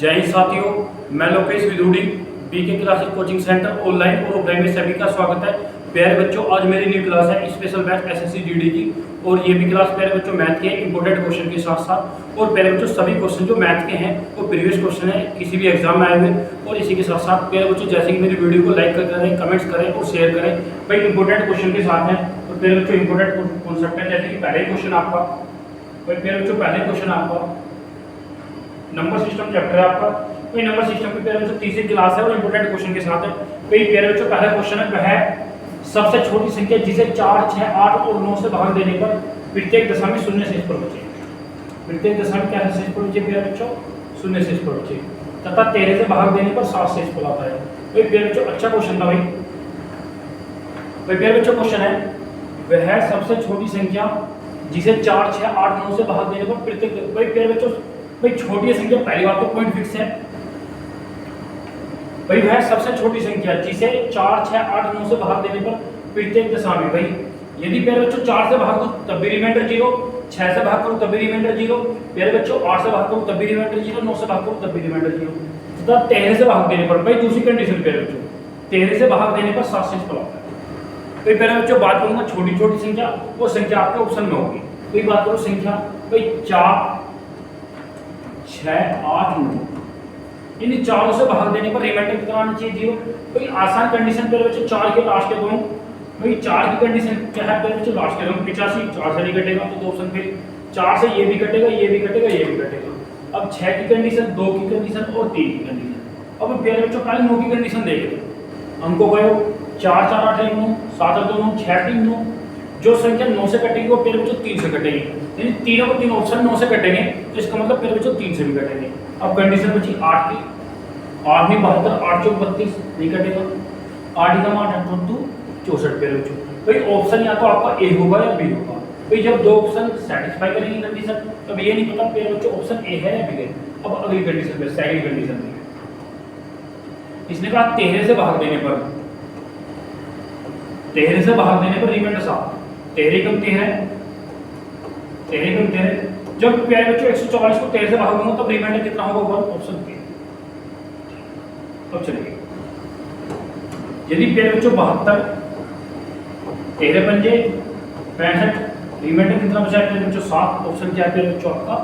जय हिंद साथियों, मैं Lokesh Vidudi BK classes coaching centre online और ऑफलाइन में सभी का स्वागत है। प्यारे बच्चों, आज मेरी न्यू क्लास है स्पेशल बैच एसएससी जीडी की और ये भी क्लास प्यारे बच्चों मैथ के इंपॉर्टेंट क्वेश्चन के साथ साथ और प्यारे बच्चों सभी क्वेश्चन जो मैथ के हैं वो प्रीवियस क्वेश्चन है किसी भी एग्जाम में आए हुए। और इसी के साथ साथ प्यारे बच्चों जैसे कि मेरी वीडियो को लाइक करें, कमेंट्स करें और शेयर करें। भाई इंपॉर्टेंट क्वेश्चन के साथ है और प्यारे बच्चों इंपॉर्टेंट कॉन्सेप्ट है। जैसे कि पहले क्वेश्चन आपका प्यारे बच्चों पहले क्वेश्चन आपका नंबर सिस्टम चैप्टर है आपका। कोई नंबर सिस्टम की प्यारे बच्चों तीसरी क्लास है और इंपॉर्टेंट क्वेश्चन के साथ है। कोई प्यारे बच्चों पहला क्वेश्चन है वह है सबसे छोटी संख्या जिसे 4, 6, 8 और 9 से भाग देने पर प्रत्येक दशा में शून्य शेष पर बचे। प्रत्येक दशा में क्या शेष पर बचे प्यारे बच्चों? शून्य शेष पर बचे तथा 13 से भाग देने पर 7 शेष पर आता है। कोई प्यारे बच्चों अच्छा क्वेश्चन था भाई। कोई प्यारे बच्चों क्वेश्चन है वह है सबसे छोटी संख्या जिसे 4, 6, 8, 9 से भाग देने पर प्रत्येक। कोई प्यारे बच्चों भाई छोटी संख्या पहली बात तो पॉइंट फिक्स है भाई। वह सबसे छोटी संख्या जिसे 4, 6, 8, 9 से भाग देने पर प्रत्येक दशा में भाई यदि प्यारे बच्चों 4 से भाग दो तब भी रिमाइंडर 0, 6 से भाग करो तब भी रिमाइंडर 0, प्यारे बच्चों 8 से भाग करो तब भी रिमाइंडर 0, 9 से भाग करो तब भी रिमाइंडर 0 तथा 13 से भाग देने पर भाई दूसरी कंडीशन प्यारे बच्चों 13 से भाग देने पर 7 शेष पर आता है। तो प्यारे बच्चों बात करूंगा छोटी छोटी संख्या, वो संख्या आपके ऑप्शन में होगी। तो बात करो संख्या भाई 4, 6, 8, 9 इन चारों से भाग देने पर रिमाइंडर कितना आना चाहिए? 0। कोई आसान कंडीशन पे बच्चों 4 के लास्ट के दोनों भाई 4 की कंडीशन क्या है पे बच्चों? लास्ट के दोनों 85, 4 से नहीं कटेगा तो दो ऑप्शन फिर 4 से ये भी कटेगा, ये भी कटेगा, ये भी कटेगा। अब 6 की कंडीशन, 2 की कंडीशन और 3 की कंडीशन। अब प्यारे बच्चों पहले 9 की कंडीशन देख लो। हमको कहो 4, 4, 8, 9, 7, 2, 9, 6, 3, 9 जो संख्या 9 से कटेगी वो प्यारे बच्चों 3 से कटेगी। यानी तीनों को तीन ऑप्शन 9 से कटेंगे तो इसका मतलब प्यारे बच्चों 3 से भी कटेंगे। अब कंडीशन बची 8 की। 8 में 72, 8 चौक 32 नहीं कटेगा। 8 का 8 8 64 प्यारे बच्चों। भाई ऑप्शन या तो आपका ए होगा या बी होगा। भाई जब दो ऑप्शन सेटिस्फाई करेंगे कंडीशन तब ये नहीं पता प्यारे बच्चों ऑप्शन ए है या बी है। अब अगली कंडीशन पे सेकंड कंडीशन में इसने कहा 13 से भाग देने पर 13 से भाग देने पर रिमाइंडर 7। 13 कम 13 13 कम 13 जब प्यारे बच्चों 144 को 13 से भाग दूंगा तब रिमाइंडर कितना होगा? 1 ऑप्शन बी। अब चलिए यदि प्यारे बच्चों 72 13 पंजे 65 रिमाइंडर कितना बचा है प्यारे बच्चों? 7 ऑप्शन क्या है प्यारे बच्चों? आपका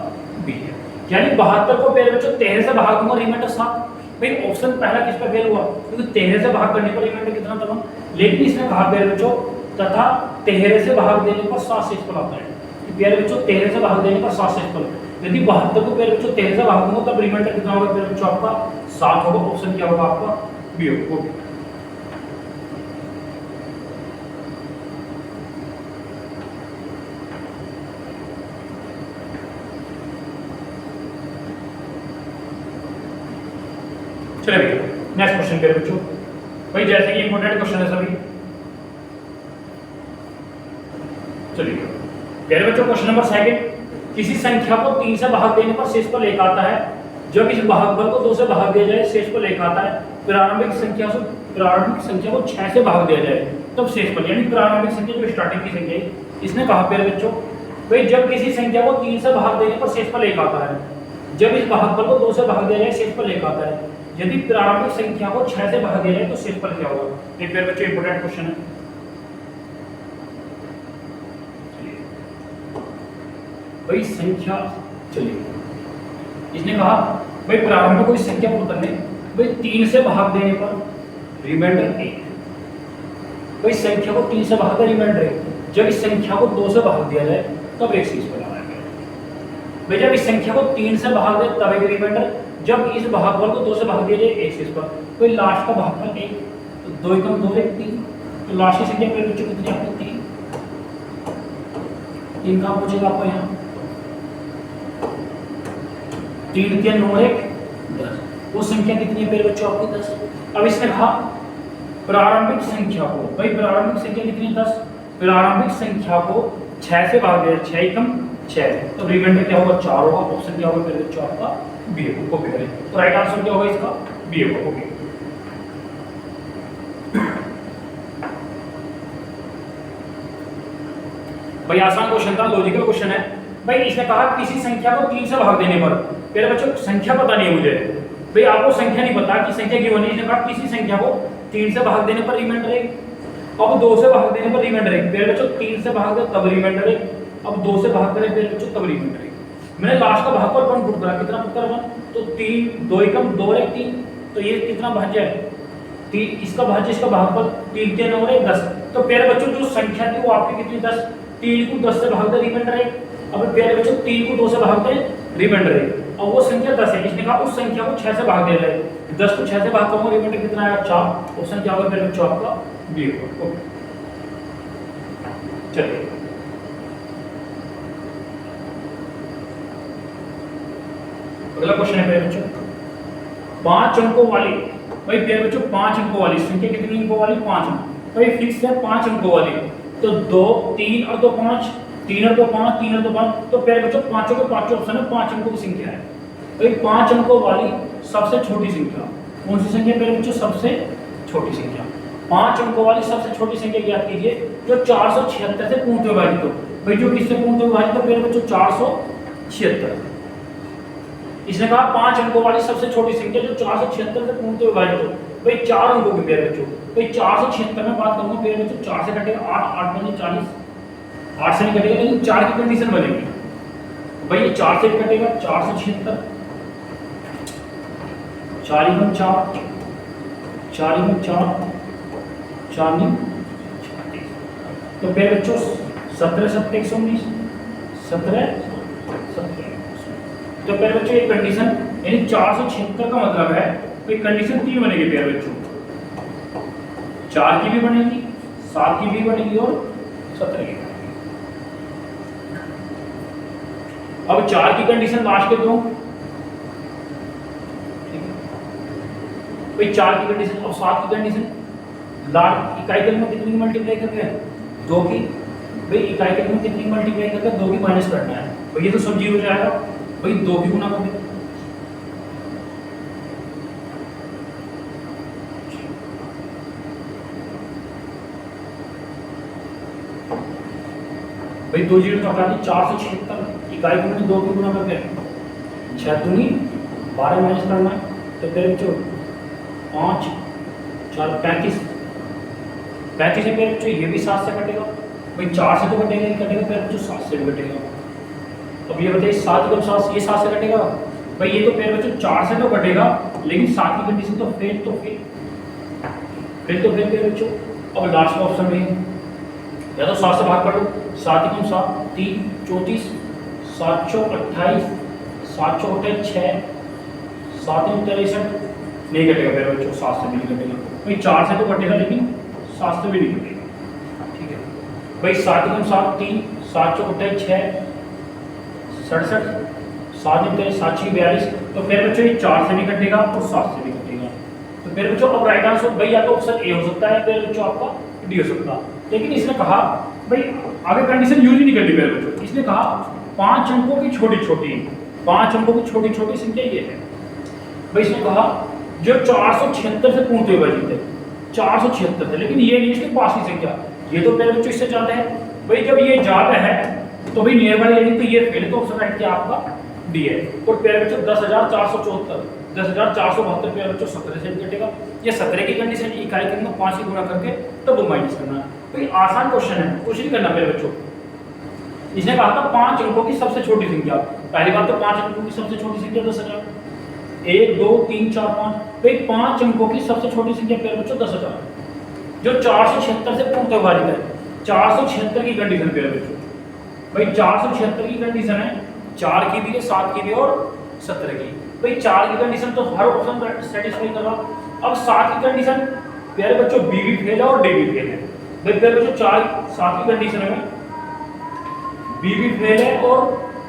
बी है। यानी 72 को प्यारे बच्चों 13 से भाग दूंगा रिमाइंडर 7। भाई ऑप्शन पहला किस पर फेल हुआ? क्योंकि 13 से भाग करने पर रिमाइंडर कितना था? लेकिन इसने कहा प्यारे बच्चों तथा 13 से भाग देने पर 7 शेष पर आता है। प्यारे बच्चों 13 से भाग देने पर 7 शेष पर। यदि 72 को प्यारे बच्चों 13 से भाग दूंगा तब रिमाइंडर कितना होगा प्यारे बच्चों? आपका 7 होगा। ऑप्शन क्या होगा आपका? बी होगा। चलिए नेक्स्ट क्वेश्चन प्यारे बच्चों। भाई जैसे कि इंपॉर्टेंट क्वेश्चन है सभी। चलिए प्यारे बच्चों क्वेश्चन नंबर 2 किसी संख्या को 3 से भाग देने पर शेष पर 1 आता है। जब इस भागफल को 2 से भाग दिया जाए शेष पर 1 आता है। प्रारंभिक संख्या को 6 से भाग दिया जाए तब शेष पर, यानी प्रारंभिक संख्या जो स्टार्टिंग की संख्या है। इसने कहा प्यारे बच्चों भाई जब किसी संख्या को 3 से भाग देने पर शेष पर 1 आता है। जब इस भागफल को 2 से भाग दिया जाए शेष पर 1 आता है। यदि प्रारंभिक संख्या को 6 से भाग दिया जाए तो शेष पर क्या होगा? ये प्यारे बच्चों इंपॉर्टेंट क्वेश्चन है। भाई संख्या चलिए इसने कहा भाई प्रारंभ में कोई संख्या को करने भाई 3 से भाग देने पर रिमाइंडर 1। भाई संख्या को 3 से भाग कर रिमाइंडर 1। जब इस संख्या को 2 से भाग दिया जाए तब 1 शेष पर आना है। भाई जब इस संख्या को 3 से भाग दे तब 1 रिमाइंडर। जब इस भागफल को 2 से भाग दिया जाए 1 शेष पर। कोई लास्ट का भागफल 1 तो 2 कम 2 1 3 तो लास्ट की संख्या प्यारे बच्चों कितनी आपकी? 3 कहाँ पूछेगा आपको? यहाँ 3 के 9 1 10 वो संख्या कितनी है प्यारे बच्चों? आपकी 10। अब इसने कहा प्रारंभिक संख्या को भाई प्रारंभिक संख्या कितनी है? 10। प्रारंभिक संख्या को 6 से भाग दिया 6 कम 6 तो रिमाइंडर क्या होगा? 4 होगा। ऑप्शन क्या होगा प्यारे बच्चों? आपका बी होगा। कॉपी करें तो राइट आंसर क्या होगा इसका? बी होगा। ओके भाई आसान क्वेश्चन था, लॉजिकल क्वेश्चन है। भाई इसने कहा किसी संख्या को 3 से भाग देने पर, मेरे बच्चों संख्या पता नहीं है मुझे, भाई आपको संख्या नहीं पता कि संख्या क्यों नहीं, इसने कहा किसी संख्या को 3 से भाग देने पर रिमाइंडर है, अब 2 से भाग देने पर रिमाइंडर है। प्यारे बच्चों 3 से भाग दे तब रिमाइंडर है, अब 2 से भाग करें प्यारे बच्चों तब रिमाइंडर है। मैंने लास्ट का भागफल 1 पुट करा, कितना पुट करा 1, तो 3 2 एकम 2 और 1 3, तो ये कितना भाज्य है 3, इसका भाज्य इसका भागफल 3 3 और 1 10। तो प्यारे बच्चों जो संख्या थी वो आपकी कितनी 10, 3 को 10 से भाग दे रिमाइंडर है। अब प्यारे बच्चों 3 को 2 से भाग दे रिमाइंडर है, अब वो संख्या 10 है, इसने कहा उस संख्या को 6 से भाग दे रहे, 10 को 6 से भाग करूंगा रिमाइंडर कितना आया 4, ऑप्शन क्या होगा प्यारे बच्चों आपका बी होगा। ओके चलिए अगला क्वेश्चन है प्यारे बच्चों 5 अंकों वाली, भाई प्यारे बच्चों 5 अंकों वाली संख्या कितनी अंकों वाली 5 अंक, भाई फिक्स है 5 अंकों वाली, तो 2 3 और 2 5, 3 और 2 5, 3 और 2 5, तो प्यारे बच्चों पांचों के पांचों ऑप्शन है 5 अंकों की संख्या है। भाई 5 अंकों वाली सबसे छोटी संख्या कौन सी संख्या प्यारे बच्चों, सबसे छोटी संख्या 5 अंकों वाली सबसे छोटी संख्या ज्ञात कीजिए जो 476 से पूर्णतः विभाजित हो। भाई जो किससे पूर्णतः विभाजित हो प्यारे बच्चों 476, इसने कहा 5 अंकों वाली सबसे छोटी संख्या जो 476 से पूर्णतः विभाजित हो। भाई 4 अंकों की प्यारे बच्चों, भाई 476 में बात करूंगा प्यारे बच्चों 4 से कटेगा 8, 8 बने 40, 8 से नहीं कटेगा, लेकिन 4 की कंडीशन बनेगी। भाई ये 4 से कटेगा 476, 4 4 4 4 4 नहीं, तो प्यारे बच्चों 17 7 119, 17 17, तो प्यारे बच्चों ये कंडीशन यानी 476 का मतलब है तो कंडीशन 3 बनेगी प्यारे बच्चों, 4 की भी बनेगी, 7 की भी बनेगी और 17 की बनेगी। अब 4 की कंडीशन लास्ट के दो, ठीक है भाई 4 की कंडीशन, अब 7 की कंडीशन लास्ट इकाई के में कितनी मल्टीप्लाई करके है 2 की, भाई इकाई के में कितनी मल्टीप्लाई करके 2 की माइनस करना है, भाई ये तो सब 0 हो जाएगा, भाई 2 की गुना कर दे, भाई 2 जीरो तो हटा दी, 476 इकाई के में 2 की गुना कर दे, 6 दूनी 12 माइनस करना है, तो फिर जो 5 4 35 35 है फिर ये भी 7 से कटेगा, भाई 4 से तो कटेगा ही कटेगा, फिर जो 7 से भी कटेगा। अब ये बताइए 7 कब 7 ये 7 से कटेगा, भाई ये तो फिर बच्चों 4 से तो कटेगा, लेकिन 7 की कंडीशन तो फिर फिर बच्चों अब लास्ट का ऑप्शन है या तो 7 से भाग कर लो, 7 कम 7 3 34, 7 चौक 28, 7 चौक 6, 7 63 नहीं कटेगा फिर बच्चों, 7 से भी नहीं कटेगा, भाई 4 से तो कटेगा लेकिन 7 से भी नहीं कटेगा, ठीक है भाई 7 कम 7 3, 7 चौक 6 67, 7 7 42, तो फिर बच्चों ये 4 से भी कटेगा और 7 से भी कटेगा, तो फिर बच्चों अब राइट आंसर भाई या तो ऑप्शन ए हो सकता है, फिर बच्चों आपका डी हो सकता है। लेकिन इसने कहा भाई आगे कंडीशन यूज ही नहीं करनी मेरे बच्चों, इसने कहा 5 अंकों की छोटी छोटी 5 अंकों की छोटी छोटी संख्या ये है, भाई इसने कहा जो 476 से पूर्णतः विभाजित है, 476 है, लेकिन ये नहीं इसके पास की संख्या, ये तो मेरे बच्चों इससे ज्यादा है, भाई जब ये ज्यादा है तो भाई नियर बाई लेनी, तो ये पहले तो ऑप्शन राइट क्या आपका डी है, और प्यारे बच्चों 10,474 10,472 प्यारे बच्चों 17 से कटेगा, ये 17 की कंडीशन इकाई के अंदर 5 की गुणा करके तब वो माइनस करना है, तो ये आसान क्वेश्चन है, कुछ नहीं करना मेरे बच्चों। इसने कहा था 5 अंकों की सबसे छोटी संख्या, पहली बात तो 5 अंकों की सबसे छोटी संख्या 10,000, 1 2 3 4 5, भाई 5 अंकों की सबसे छोटी संख्या प्यारे बच्चों 10,000 जो 476 से पूर्णतः विभाजित है, 476 की कंडीशन प्यारे बच्चों, भाई 476 की कंडीशन है, 4 की भी है 7 की भी और 17 की, भाई 4 की कंडीशन तो हर ऑप्शन सेटिस्फाई कर रहा। अब 7 की कंडीशन प्यारे बच्चों बी भी फेल है और डी भी फेल है, भाई प्यारे बच्चों 7 की कंडीशन में बी भी फेल है और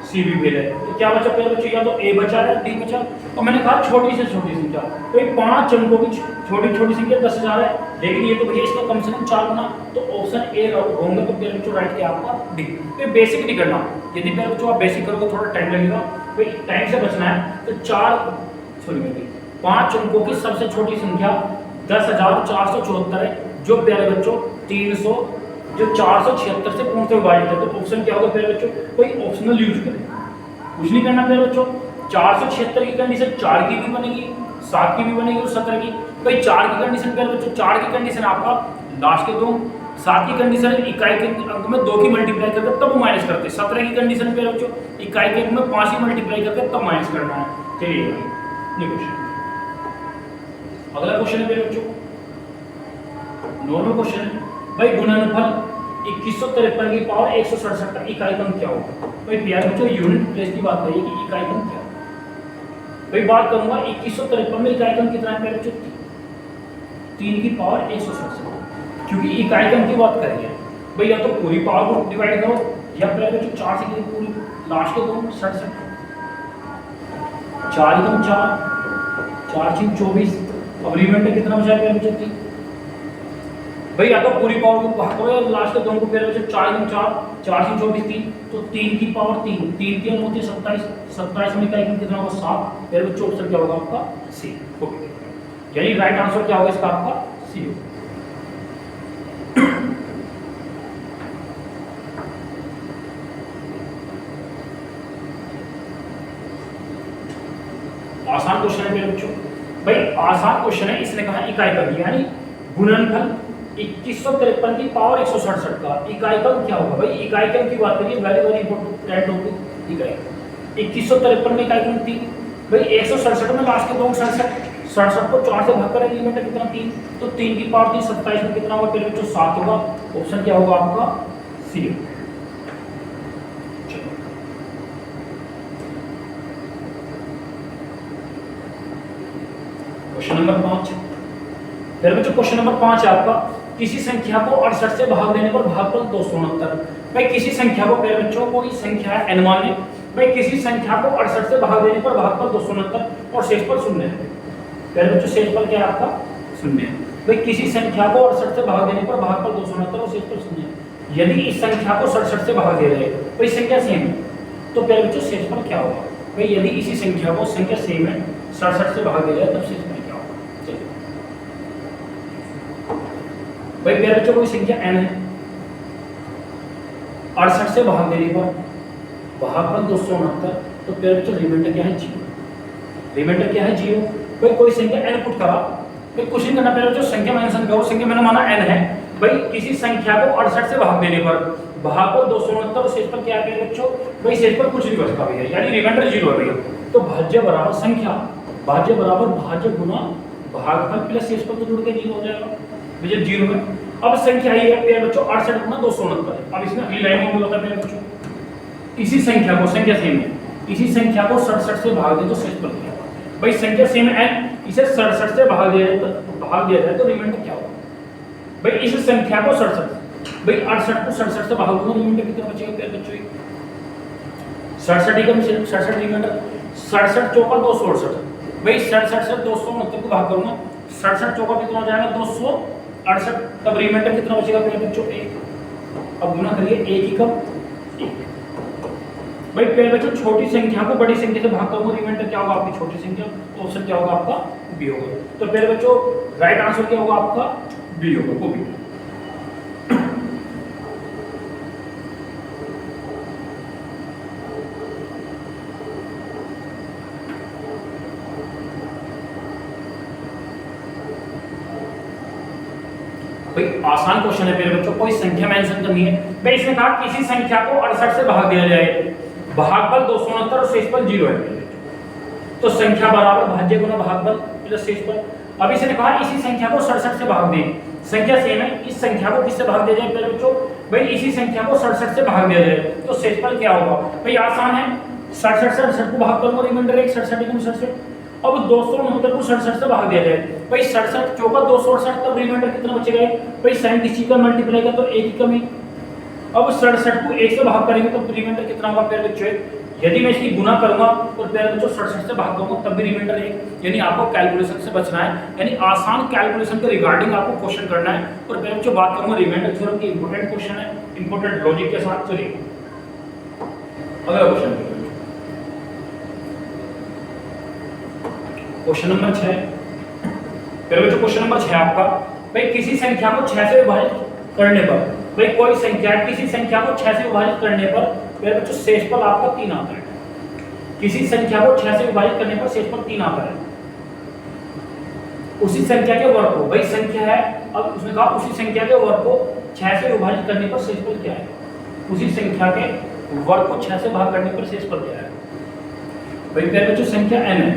सी भी फेल है, तो क्या बचा प्यारे बच्चों, या तो ए बचा है डी बचा, और मैंने कहा छोटी से छोटी संख्या, तो 5 अंकों की छोटी छोटी संख्या 10,000 है, लेकिन ये तो भैया इसका कम से कम 4 गुना, तो ऑप्शन ए होंगे, तो प्यारे बच्चों राइट क्या आपका डी। तो बेसिक नहीं करना, यदि प्यारे बच्चों आप बेसिक करोगे थोड़ा टाइम लगेगा, भाई टाइम से बचना है, तो 5 अंकों की सबसे छोटी संख्या 10,474 है, जो प्यारे बच्चों 300 जो 476 से पूर्णतः विभाजित है, तो ऑप्शन क्या होगा प्यारे बच्चों, कोई ऑप्शनल यूज करें, कुछ नहीं करना प्यारे बच्चों, 476 की कंडीशन 4 की भी बनेगी, 7 की भी बनेगी और 17 की। भाई 4 की कंडीशन प्यारे बच्चों, 4 की कंडीशन आपका लास्ट के दो, 7 की कंडीशन इकाई के अंक में 2 की मल्टीप्लाई करके तब माइनस करते, 17 की कंडीशन प्यारे बच्चों इकाई के अंक में 5 की मल्टीप्लाई करके तब माइनस करना है। चलिए ये क्वेश्चन, अगला क्वेश्चन है प्यारे बच्चों, नॉर्मल क्वेश्चन है। भाई गुणनफल 2153 की पावर 167 का इकाई अंक क्या होगा? भाई प्यारे बच्चों यूनिट प्लेस की बात करिए कि इकाई अंक क्या है। भाई बात करूंगा 2153 में इकाई अंक कितना है प्यारे बच्चों? 3 की पावर 167, क्योंकि इकाई अंक की बात करेंगे। भाई या तो पूरी पावर को डिवाइड करो या प्यारे बच्चों 4 से पूरी लास्ट के दो 67, 4 एकम 4, 4 6 24, अब रिमाइंडर कितना बचा है प्यारे बच्चों? 3। भाई या तो पूरी पावर को भाग करो या लास्ट के दोनों को प्यारे बच्चों 4 एकम 4, 4 6 24 3, तो 3 की पावर 3, 3 की होती है 27, 27 में इकाई अंक कितना होगा? 7। प्यारे बच्चों ऑप्शन क्या होगा आपका? सी। ओके, यानी राइट आंसर क्या होगा इसका? आपका सी होगा। आसान क्वेश्चन है मेरे बच्चों। भाई आसान क्वेश्चन है, इसने कहा इकाई अंक यानी गुणनफल 2153 की पावर 167 का इकाई अंक क्या होगा? भाई इकाई अंक की बात करिए, वेरी वेरी इंपॉर्टेंट टॉपिक। इकाई 2153 में इकाई अंक 3, भाई 167 में लास्ट के दो 67 को 4 से भाग करें लिमिट कितना? 3, तो 3 की पावर 3, 27 में कितना होगा मेरे बच्चों? 7 होगा। ऑप्शन क्या होगा आपका? सी। क्वेश्चन नंबर 5 फिर बच्चों, क्वेश्चन नंबर 5 है आपका, किसी संख्या को 68 से भाग देने पर भागफल 269। भाई किसी संख्या को मेरे बच्चों कोई संख्या है n मान लें, भाई किसी संख्या को 68 से भाग देने पर भागफल 269 और शेषफल 0 है। मेरे बच्चों शेषफल क्या है आपका? 0 है। भाई किसी संख्या को 68 से भाग देने पर भागफल 269 और शेषफल 0 है। यदि इस संख्या को 67 से भाग दे रहे हैं, भाई संख्या सेम है, तो मेरे बच्चों शेषफल क्या होगा? भाई यदि इसी संख्या को संख्या सेम है 67 से भाग दे रहे हैं तब शेषफल भाई मेरे बच्चों कोई संख्या n है, 68 से भाग देने पर भागफल 269, तो मेरे बच्चों रिमाइंडर क्या है? 0। रिमाइंडर क्या है? 0। भाई कोई संख्या n पुट करा, भाई कुछ नहीं करना, पहले बच्चों संख्या मेंशन करो, संख्या मैंने माना n है। भाई किसी संख्या को 68 से भाग देने पर भागफल 269 और शेषफल क्या है मेरे बच्चों? भाई शेषफल कुछ नहीं बचता भैया, यानी रिमाइंडर 0 है भैया। तो भाज्य बराबर संख्या, भाज्य बराबर भाज्य गुना भागफल प्लस शेषफल, तो जुड़ के 0 हो जाएगा भैया, 0 है। अब संख्या ये है मेरे बच्चों 68 गुना 269। अब इसमें अगली लाइन में बोला था मेरे बच्चों, इसी संख्या को, संख्या सेम है, इसी संख्या को 67 से भाग दे तो शेषफल क्या होगा? भाई संख्या सेम है n, इसे 67 से भाग दिया जाए तो रिमाइंडर क्या होगा? भाई इस संख्या को 67, भाई 68 को 67 से भाग दूंगा, रिमाइंडर कितना बचेगा मेरे बच्चों? 67 एकम 67 रिमाइंडर, 67 चौका 268, भाई 67 से 269 को भाग करूंगा, 67 चौका कितना हो जाएगा? 268, तब रिमाइंडर कितना बचेगा मेरे बच्चों? 1। अब गुना करिए 1 एकम 1। भाई पहले बच्चों छोटी संख्या को बड़ी संख्या से भाग करूंगा, रिमाइंडर क्या होगा आपकी? छोटी संख्या, तो ऑप्शन क्या होगा आपका? बी होगा। तो पहले बच्चों राइट आंसर क्या होगा आपका? बी होगा, वो भी। भाई आसान क्वेश्चन है मेरे बच्चों, कोई संख्या मेंशन करनी है। भाई इसने कहा किसी संख्या को 68 से भाग दिया जाए, भागफल 269 और शेषफल 0 है, तो संख्या बराबर भाज्य गुना भागफल प्लस शेषफल। अब इसने कहा इसी संख्या को 67 से भाग दें, संख्या सेम है, इस संख्या को किससे भाग दिया जाए मेरे बच्चों? भाई इसी संख्या को 67 से भाग दिया जाए तो शेषफल क्या होगा? भाई आसान है, 67 से 68 को भाग करूंगा, रिमाइंडर 1, 67 एकम 67। अब 269 को 67 से भाग दिया जाए, भाई 67 चौका 268, तब रिमाइंडर कितना बचेगा? भाई साइन किसी का मल्टीप्लाई का तो 1 ही कमी। अब 67 को 1 से भाग करेंगे तो रिमाइंडर कितना होगा प्यारे बच्चों? यदि मैं इसकी गुना करूंगा और प्यारे बच्चों 67 से भाग करूंगा तब भी रिमाइंडर 1। यानी आपको कैलकुलेशन से बचना है, यानी आसान कैलकुलेशन के रिगार्डिंग आपको क्वेश्चन करना है। और प्यारे बच्चों बात करूंगा रिमाइंडर थ्योरम की, इंपॉर्टेंट क्वेश्चन है, इंपॉर्टेंट लॉजिक के साथ। चलिए अगला क्वेश्चन, क्वेश्चन नंबर 6। फिर बच्चों क्वेश्चन नंबर 6 आपका, भाई किसी संख्या को 6 से विभाजित करने पर, भाई कोई संख्या किसी संख्या को 6 से विभाजित करने पर फिर बच्चों शेषफल आपका 3 आता है। किसी संख्या को 6 से विभाजित करने पर शेषफल 3 आता है। उसी संख्या के वर्ग को, भाई संख्या है, अब उसने कहा उसी संख्या के वर्ग को 6 से विभाजित करने पर शेषफल क्या है। उसी संख्या के वर्ग को 6 से भाग करने पर शेषफल क्या है। भाई प्यारे बच्चों संख्या n है,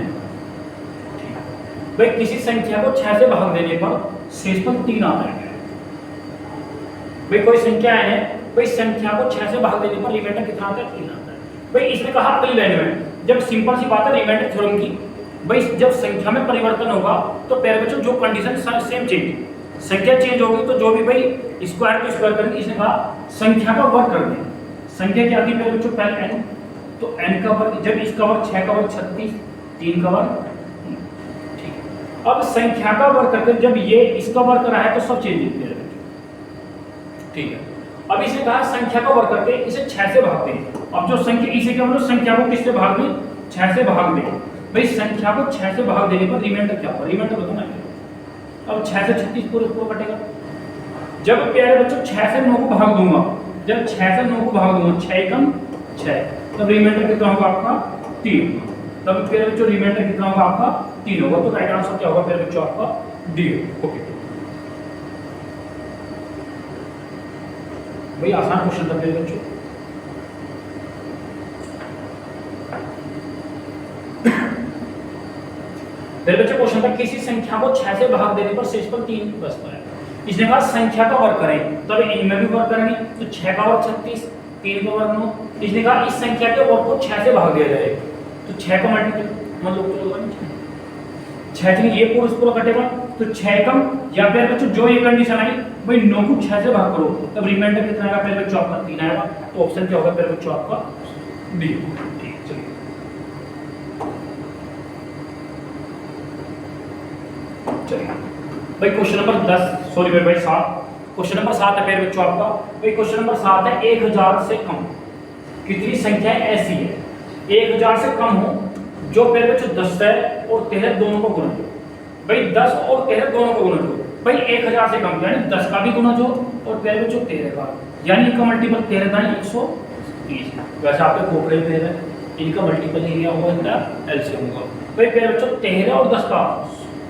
भाई किसी संख्या को 6 से भाग देने पर शेषफल 3 आता है। भाई कोई संख्या n है, भाई संख्या को 6 से भाग देने पर रिमाइंडर कितना आता है, 3 आता है। भाई इसने कहा अगली लाइन में, जब सिंपल सी बात है रिमाइंडर थ्योरम की, भाई जब संख्या में परिवर्तन होगा तो प्यारे बच्चों जो कंडीशन सेम चेंज, संख्या चेंज होगी तो जो भी भाई स्क्वायर को स्क्वायर करेंगे, इसने कहा संख्या का वर्ग कर दें। संख्या क्या थी प्यारे बच्चों, पहले n, तो n का वर्ग, जब इसका वर्ग 6 का वर्ग 36, 3 का वर्ग, ठीक है। अब संख्या का वर्ग करके जब ये इसका वर्ग करा है तो सब चेंज है प्यारे बच्चों, ठीक है। अब इसे कहा संख्या का वर्ग करके इसे 6 से भाग दें। अब जो संख्या, इसे क्या मतलब संख्या को किससे भाग दें, 6 से भाग दें। भाई संख्या को 6 से भाग देने पर रिमाइंडर क्या होगा, रिमाइंडर बताना है। अब 6 से 36 पूरे कटेगा। जब प्यारे बच्चों 6 से 9 को भाग दूंगा, जब 6 से 9 को भाग दूंगा, 6 कम 6, तब रिमाइंडर कितना होगा आपका 3। तब प्यारे बच्चों रिमाइंडर कितना होगा आपका 3 होगा। तो राइट आंसर क्या होगा प्यारे बच्चों आपका डी। ओके भाई आसान क्वेश्चन था प्यारे बच्चों। फिर बच्चों क्वेश्चन था किसी संख्या को 6 से भाग देने पर शेषफल 3 बचता है। इसने कहा संख्या का वर्ग करें, तब इनमें भी वर्ग करेंगे, तो 6 का वर्ग 36, 3 का वर्ग 9। इसने कहा इस संख्या के वर्ग को 6 से भाग दिया जाए, तो 6 का मल्टीपल मतलब 6 से ये पूरा कटेगा, तो 6 कम, या फिर बच्चों जो ये कंडीशन आई भाई 9 को 6 से भाग करो, तब रिमाइंडर कितना आएगा फिर बच्चों आपका 3 आएगा। तो ऑप्शन क्या होगा फिर बच्चों आपका डी। ठीक चलिए भाई क्वेश्चन नंबर 10, सॉरी मेरे भाई 7, क्वेश्चन नंबर 7 है मेरे बच्चों आपका। भाई क्वेश्चन नंबर 7 है 1000 से कम कितनी संख्या ऐसी है, 1000 से कम हो जो मेरे बच्चों 10 है और 13 दोनों को गुणा। भाई 10 और 13 दोनों को गुणा जो, भाई 1000 से कम यानी 10 का भी गुणा जो और मेरे बच्चों 13 का, यानी इनका मल्टीपल 13 था 130। वैसे आपके खोपड़े पे है, इनका मल्टीपल एरिया होगा, इनका एलसीएम होगा। भाई मेरे बच्चों 13 और 10 का,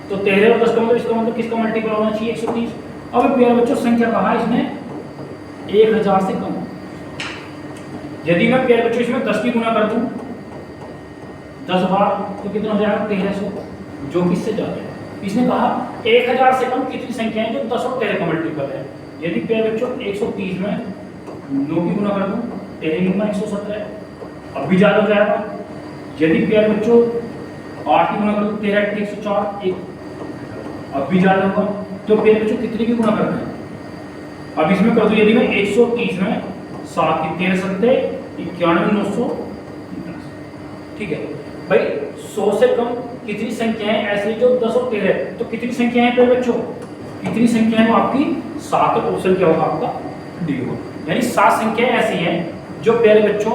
तो 13 और 10 का मतलब इसका मतलब किसका मल्टीपल होना चाहिए 130। अब प्यारे बच्चों संख्या कहा इसमें 1000 से कम, यदि मैं प्यारे बच्चों इसमें 10 की गुणा कर दूं 10 बार तो कितना हो जाएगा 1300, जो किससे ज्यादा है। इसने कहा 1000 से कम कितनी संख्या है जो 10 और 13 का मल्टीपल है। यदि प्यारे बच्चों 130 में 9 की गुणा कर दूं 13 गुना 117, अब भी ज्यादा हो जाएगा। यदि प्यारे बच्चों 8 की गुणा कर दूं 13 104, एक अब भी ज्यादा होगा। तो फिर बच्चों कितने की गुणा करना है, अब इसमें कर दो, यदि मैं 130 में 7 की 13 सत्ते 91 900, ठीक है। भाई 100 से कम कितनी संख्या है ऐसी जो 10 और 13, तो कितनी संख्या है प्यारे बच्चों, कितनी संख्या है वो आपकी 7। ऑप्शन क्या होगा आपका डी होगा, यानी 7 संख्याएं ऐसी हैं जो प्यारे बच्चों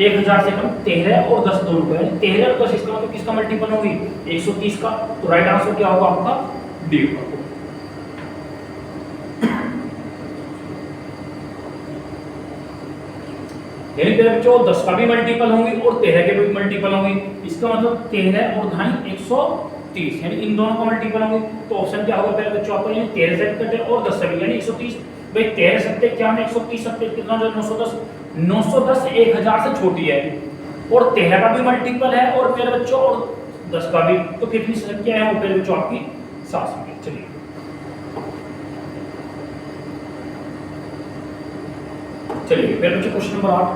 1000 से कम 13 और 10 दोनों को, यानी 13 और 10 इसका मतलब किसका मल्टीपल होगी 130 का। तो राइट आंसर क्या होगा आपका डी होगा। यानी प्यारे बच्चों 10 का भी मल्टीपल होंगी और 13 के भी मल्टीपल होंगी, इसका मतलब 13 और ढाई 130, यानी इन दोनों का मल्टीपल होंगे। तो ऑप्शन क्या होगा प्यारे बच्चों आपका, यानी 13 से कटे और 10 से भी, यानी 130। भाई 13 सत्ते क्या में 130 सत्ते कितना जो 910, 910 1000 से छोटी है और 13 का भी मल्टीपल है और प्यारे बच्चों और 10 का भी, तो कितनी संख्या है वो प्यारे बच्चों आपकी 7 संख्या। चलिए चलिए फिर बच्चों क्वेश्चन नंबर 8।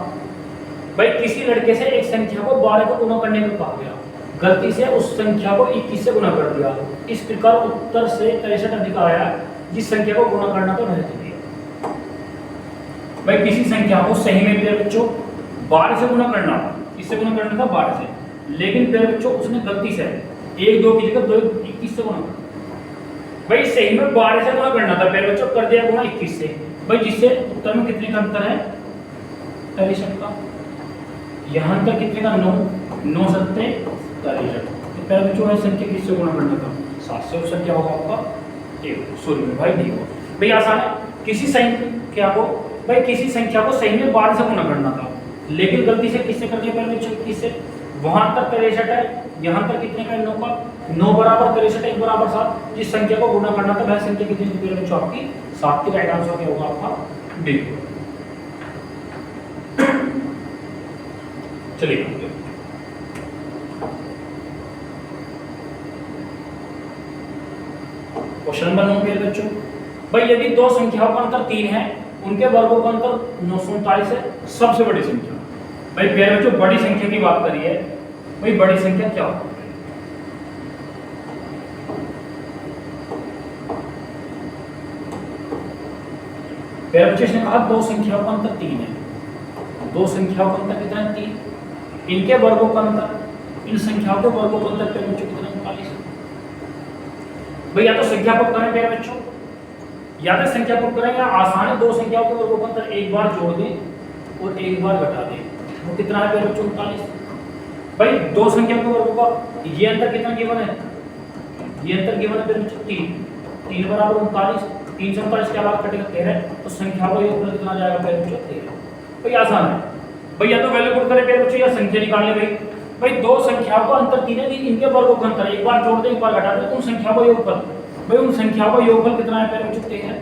भाई किसी लड़के से एक संख्या को 12 को गुणा करने को कहा गया, गलती से उस संख्या को 21 से गुणा कर दिया, इस प्रकार उत्तर से 63 अधिक आया, जिस संख्या को गुणा करना तो रहते दिया। भाई किसी संख्या को सही में प्यारे बच्चों 12 से गुणा करना, इससे गुणा करना था 12 से, लेकिन प्यारे बच्चों उसने गलती से 1 2 की जगह 21 से गुणा कर। भाई सही में 12 से गुणा करना था प्यारे बच्चों, कर दिया गुणा 21 से, भाई जिससे उत्तर में कितने का अंतर है 63 का। यहाँ तक कितने का 9 9 सत्ते 63। तो प्यारे बच्चों संख्या किससे गुणा करना था 7 से। ऑप्शन क्या होगा आपका सॉरी भाई डी होगा। भाई आसान है, किसी संख्या को भाई किसी संख्या को सही में 12 से गुणा करना था, लेकिन गलती से किससे कर दिया प्यारे बच्चों 21 से। वहां अंतर 63 है, यहाँ अंतर कितने का है 9 का, 9 बराबर 63 1 बराबर 7। जिस संख्या को गुणा करना था वह संख्या कितनी थी बच्चों आपकी 7 की। राइट आंसर क्या होगा आपका डी। चलिए क्वेश्चन नंबर 9 पे बच्चों, भाई यदि दो संख्याओं का अंतर 3 है, उनके वर्गों का अंतर 939 है, सबसे बड़ी संख्या। भाई प्यारे बच्चों बड़ी संख्या की बात करिए, भाई बड़ी संख्या क्या होती है? प्यारे बच्चों इसने कहा दो संख्याओं का अंतर 3 है, दो संख्याओं का अंतर कितना है 3, इनके वर्गों का अंतर, इन संख्याओं के वर्गों का अंतर प्यारे बच्चों कितना है 39। भाई या तो संख्या पुट करें प्यारे बच्चों, या तो संख्या पुट करें, या आसान है दो संख्याओं के वर्गों का अंतर एक बार जोड़ दें और एक बार घटा दें, वो कितना है प्यारे बच्चों 39। भाई दो संख्याओं के वर्गों का ये अंतर कितना गिवन है, ये अंतर गिवन है प्यारे बच्चों 3, 3 बराबर 39, 3 से 39 के बाद कटेगा 13, तो संख्या का योगफल कितना आ जाएगा प्यारे बच्चों 13। भाई आसान है, भाई या तो वैल्यू पुट करें प्यारे बच्चों या संख्या निकाल ले। भाई दो संख्याओं का अंतर 3 है, इनके वर्गों का अंतर एक बार जोड़ दे एक बार घटा दे, उन संख्याओं का योगफल, भाई उन संख्याओं का योगफल कितना है प्यारे बच्चों 13,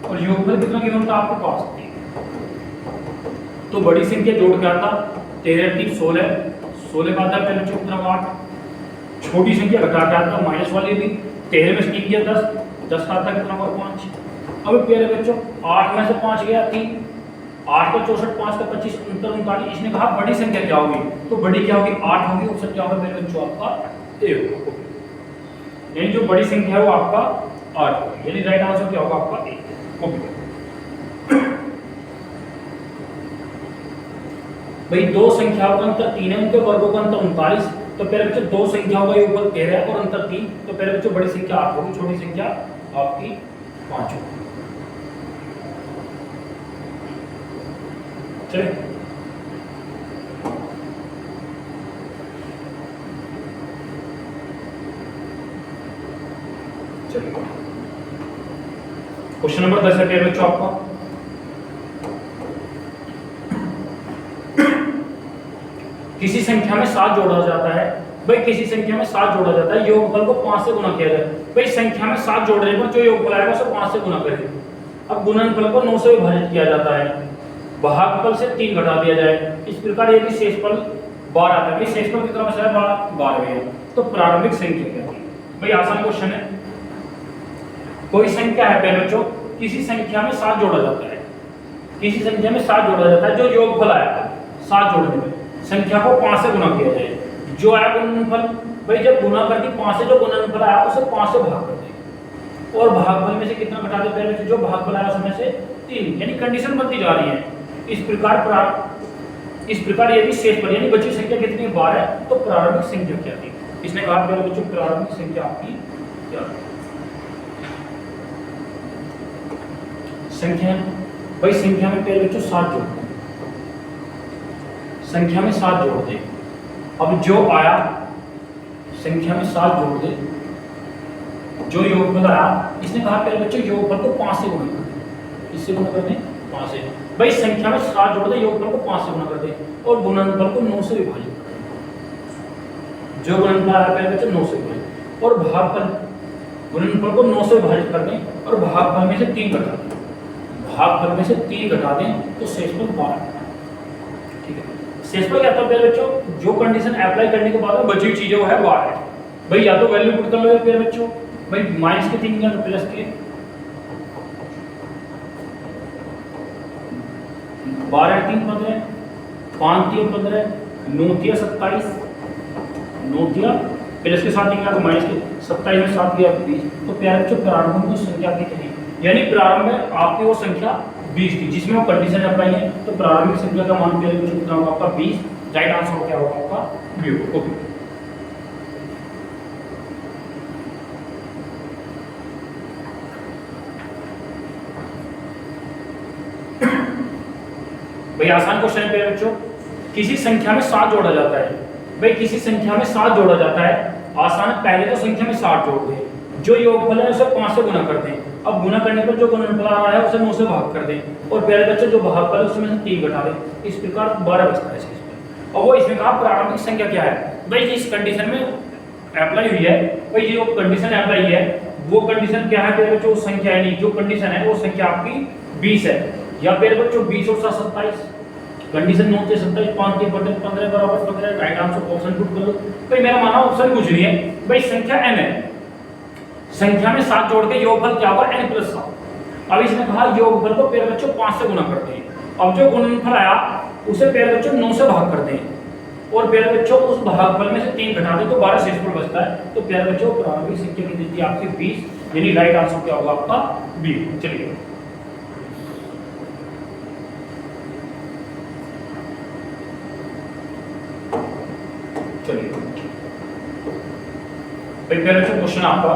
और योगफल कितना गिवन था आपके पास 3। तो बड़ी संख्या जोड़ के आता 13 3 16, 16 का आता प्यारे बच्चों कितना 8, छोटी संख्या घटा के आता माइनस वाली भी 13 में 3 गया 10, 10 का आता कितना 5। अब प्यारे बच्चों 8 में से 5 गया 3, 8 का 64, 5 का 25, 39। इसने कहा बड़ी संख्या क्या होगी, तो बड़ी क्या होगी 8 होगी, ऑप्शन क्या होगा मेरे बच्चों आपका ए होगा, यानी जो बड़ी संख्या है वो आपका 8 होगी, यानी राइट आंसर क्या होगा आपका ए। भाई दो संख्याओं का अंतर 3 है, उनके वर्गों का अंतर 39, तो पहले बच्चों दो संख्याओं का योगफल 13 है और अंतर 3, तो पहले बच्चों बड़ी संख्या 8 होगी, छोटी संख्या आपकी 5 होगी। चलिए क्वेश्चन नंबर 10 है बच्चों आपका, किसी संख्या में 7 जोड़ा जाता है। भाई किसी संख्या में 7 जोड़ा जाता है, योगफल को 5 से गुणा किया जाए। भाई संख्या में 7 जोड़ने पर जो योगफल आएगा उसे 5 से गुणा करें। अब गुणनफल को 9 से विभाजित किया जाता है, भागफल से 3 घटा दिया जाए। इस प्रकार यदि शेषफल 12 आता है, शेषफल कितना बचा है 12 है, तो प्रारंभिक संख्या क्या है? भाई आसान क्वेश्चन है, कोई संख्या है पहले बच्चों, किसी संख्या में 7 जोड़ा जाता है, किसी संख्या में 7 जोड़ा जाता है, जो योगफल आएगा 7 जोड़ने में संख्या को 5 से गुणा किया जाए, जो आया गुणनफल, भाई जब गुणा करके 5 से जो गुणनफल आया उसे 5 से भाग कर दे और भागफल में से कितना घटा दे, पहले से जो भागफल आया उसमें से 3, यानी कंडीशन बनती जा रही है। इस प्रकार यदि शेषफल यानी बची संख्या कितनी 12 है, तो प्रारंभिक संख्या क्या थी? इसने कहा पहले बच्चों प्रारंभिक संख्या आपकी क्या थी? संख्या, भाई संख्या में पहले बच्चों 7 जोड़ दे, संख्या में 7 जोड़ दे। अब जो आया संख्या में 7 जोड़ दे, जो योगफल आया, इसने कहा पहले बच्चों योगफल को 5 से गुणा कर दे, इससे गुणा कर दे 5 से। भाई संख्या में 7 जोड़ दे, योगफल को 5 से गुणा कर दे और गुणनफल को 9 से विभाजित कर दे। जो गुणनफल आया पहले बच्चों 9 से विभाजित, और भागफल गुणनफल को 9 से विभाजित कर दें और भागफल में से 3 घटा दें, भागफल में से 3 घटा दें तो शेषफल 12। ठीक है, शेषफल क्या था पहले बच्चों, जो कंडीशन अप्लाई करने के बाद बची हुई चीजें वो है 12। भाई या तो वैल्यू पुट कर लो पहले बच्चों, भाई माइनस के 3 या प्लस के 12 3 15, 5 3 15, 9 3 27, 9 3 प्लस के साथ निकला तो माइनस के 27 में 7 गया 20। तो प्यारे बच्चों प्रारंभ में संख्या कितनी, यानी प्रारंभ में आपकी वो संख्या 20 थी जिसमें वो कंडीशन अप्लाई है, तो प्रारंभिक संख्या का मान प्यारे बच्चों कितना होगा आपका 20। राइट आंसर क्या होगा आपका बी। ओके, भाई आसान क्वेश्चन है प्यारे बच्चों, किसी संख्या में 7 जोड़ा जाता है। भाई किसी संख्या में 7 जोड़ा जाता है, आसान है पहले तो संख्या में 7 जोड़ दें, जो योगफल है उसे 5 से गुणा कर दें। अब गुणा करने पर जो गुणनफल आ रहा है उसे 9 से भाग कर दें और प्यारे बच्चों जो भागफल है उसमें से 3 घटा दें। इस प्रकार 12 बचता है शेषफल। और वो इसमें कहा प्रारंभिक संख्या क्या है। भाई जिस कंडीशन में अप्लाई हुई है, भाई जो कंडीशन अप्लाई है वो कंडीशन क्या है मेरे बच्चों, संख्या यानी जो कंडीशन है वो संख्या आपकी 20 है। या मेरे बच्चों 20 और 7 27, कंडीशन 9 से 27, 5 के बटे 15 बराबर 15, राइट आंसर ऑप्शन पुट कर लो। भाई मेरा माना ऑप्शन कुछ नहीं है, भाई संख्या n है, संख्या में 7 जोड़ के योगफल क्या होगा n + 7। अब इसने कहा योगफल को मेरे बच्चों 5 से गुणा करते हैं। अब जो गुणनफल आया उसे मेरे बच्चों 9 से भाग करते हैं और प्यारे बच्चों उस भागफल में से 3 घटा दें तो 12 शेषफल बचता है। तो प्यारे बच्चों प्रारंभिक संख्या की देती है आपकी 20, यानी राइट आंसर क्या होगा आपका बी। चलिए प्यारे बच्चों क्वेश्चन आपका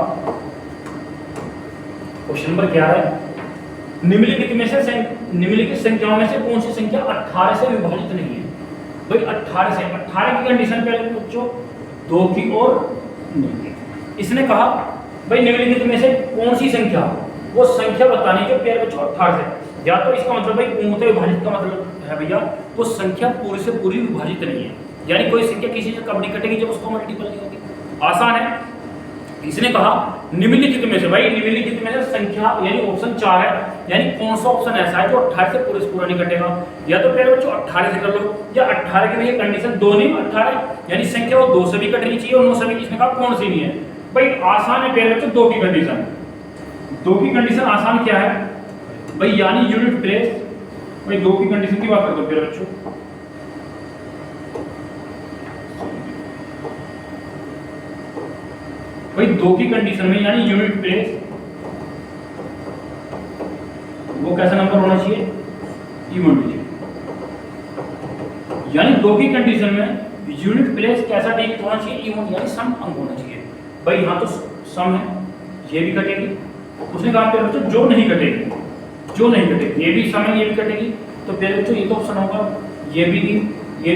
क्वेश्चन नंबर क्या है, निम्नलिखित संख्याओं में से कौन सी संख्या 18 से विभाजित नहीं है। भाई 18 की कंडीशन पे बच्चों 2 की और 9 की। इसने कहा भाई निम्नलिखित में से कौन सी संख्या, वो संख्या बतानी जो प्यारे बच्चों 18 से, या तो इसका मतलब भाई पूर्णतः विभाजित का मतलब है भैया वो संख्या पूरी से पूरी विभाजित नहीं है, यानी कोई संख्या किसी से कब नहीं कटेगी जब उसको मल्टीपल नहीं होगी। आसान है। इसने कहा निम्नलिखित में से, भाई निम्नलिखित में से संख्या यानी ऑप्शन 4 है, यानी कौन सा ऑप्शन ऐसा है जो 18 से पूरे से पूरा नहीं कटेगा। या तो प्यारे बच्चों 18 से कर लो, या 18 की भैया कंडीशन 2 नहीं 18 यानी संख्या वो 2 से भी कटनी चाहिए और 9 से भी। इसने कहा कौन सी नहीं है। भाई आसान है प्यारे बच्चों 2 की कंडीशन। 2 की कंडीशन आसान क्या है भाई, यानी यूनिट प्लेस। भाई 2 की कंडीशन की बात करते हैं प्यारे बच्चों, भाई 2 की कंडीशन में यानी यूनिट प्लेस वो कैसा नंबर होना चाहिए, इवन डिजिट। यानी 2 की कंडीशन में यूनिट प्लेस कैसा डिजिट होना चाहिए, इवन यानी सम अंक होना चाहिए। भाई यहाँ तो सम है, ये भी कटेगी। उसने कहा प्यारे बच्चों जो नहीं कटेगी, जो नहीं कटेगी, ये भी सम है ये भी कटेगी। तो प्यारे बच्चों ये तो ऑप्शन होगा, ये भी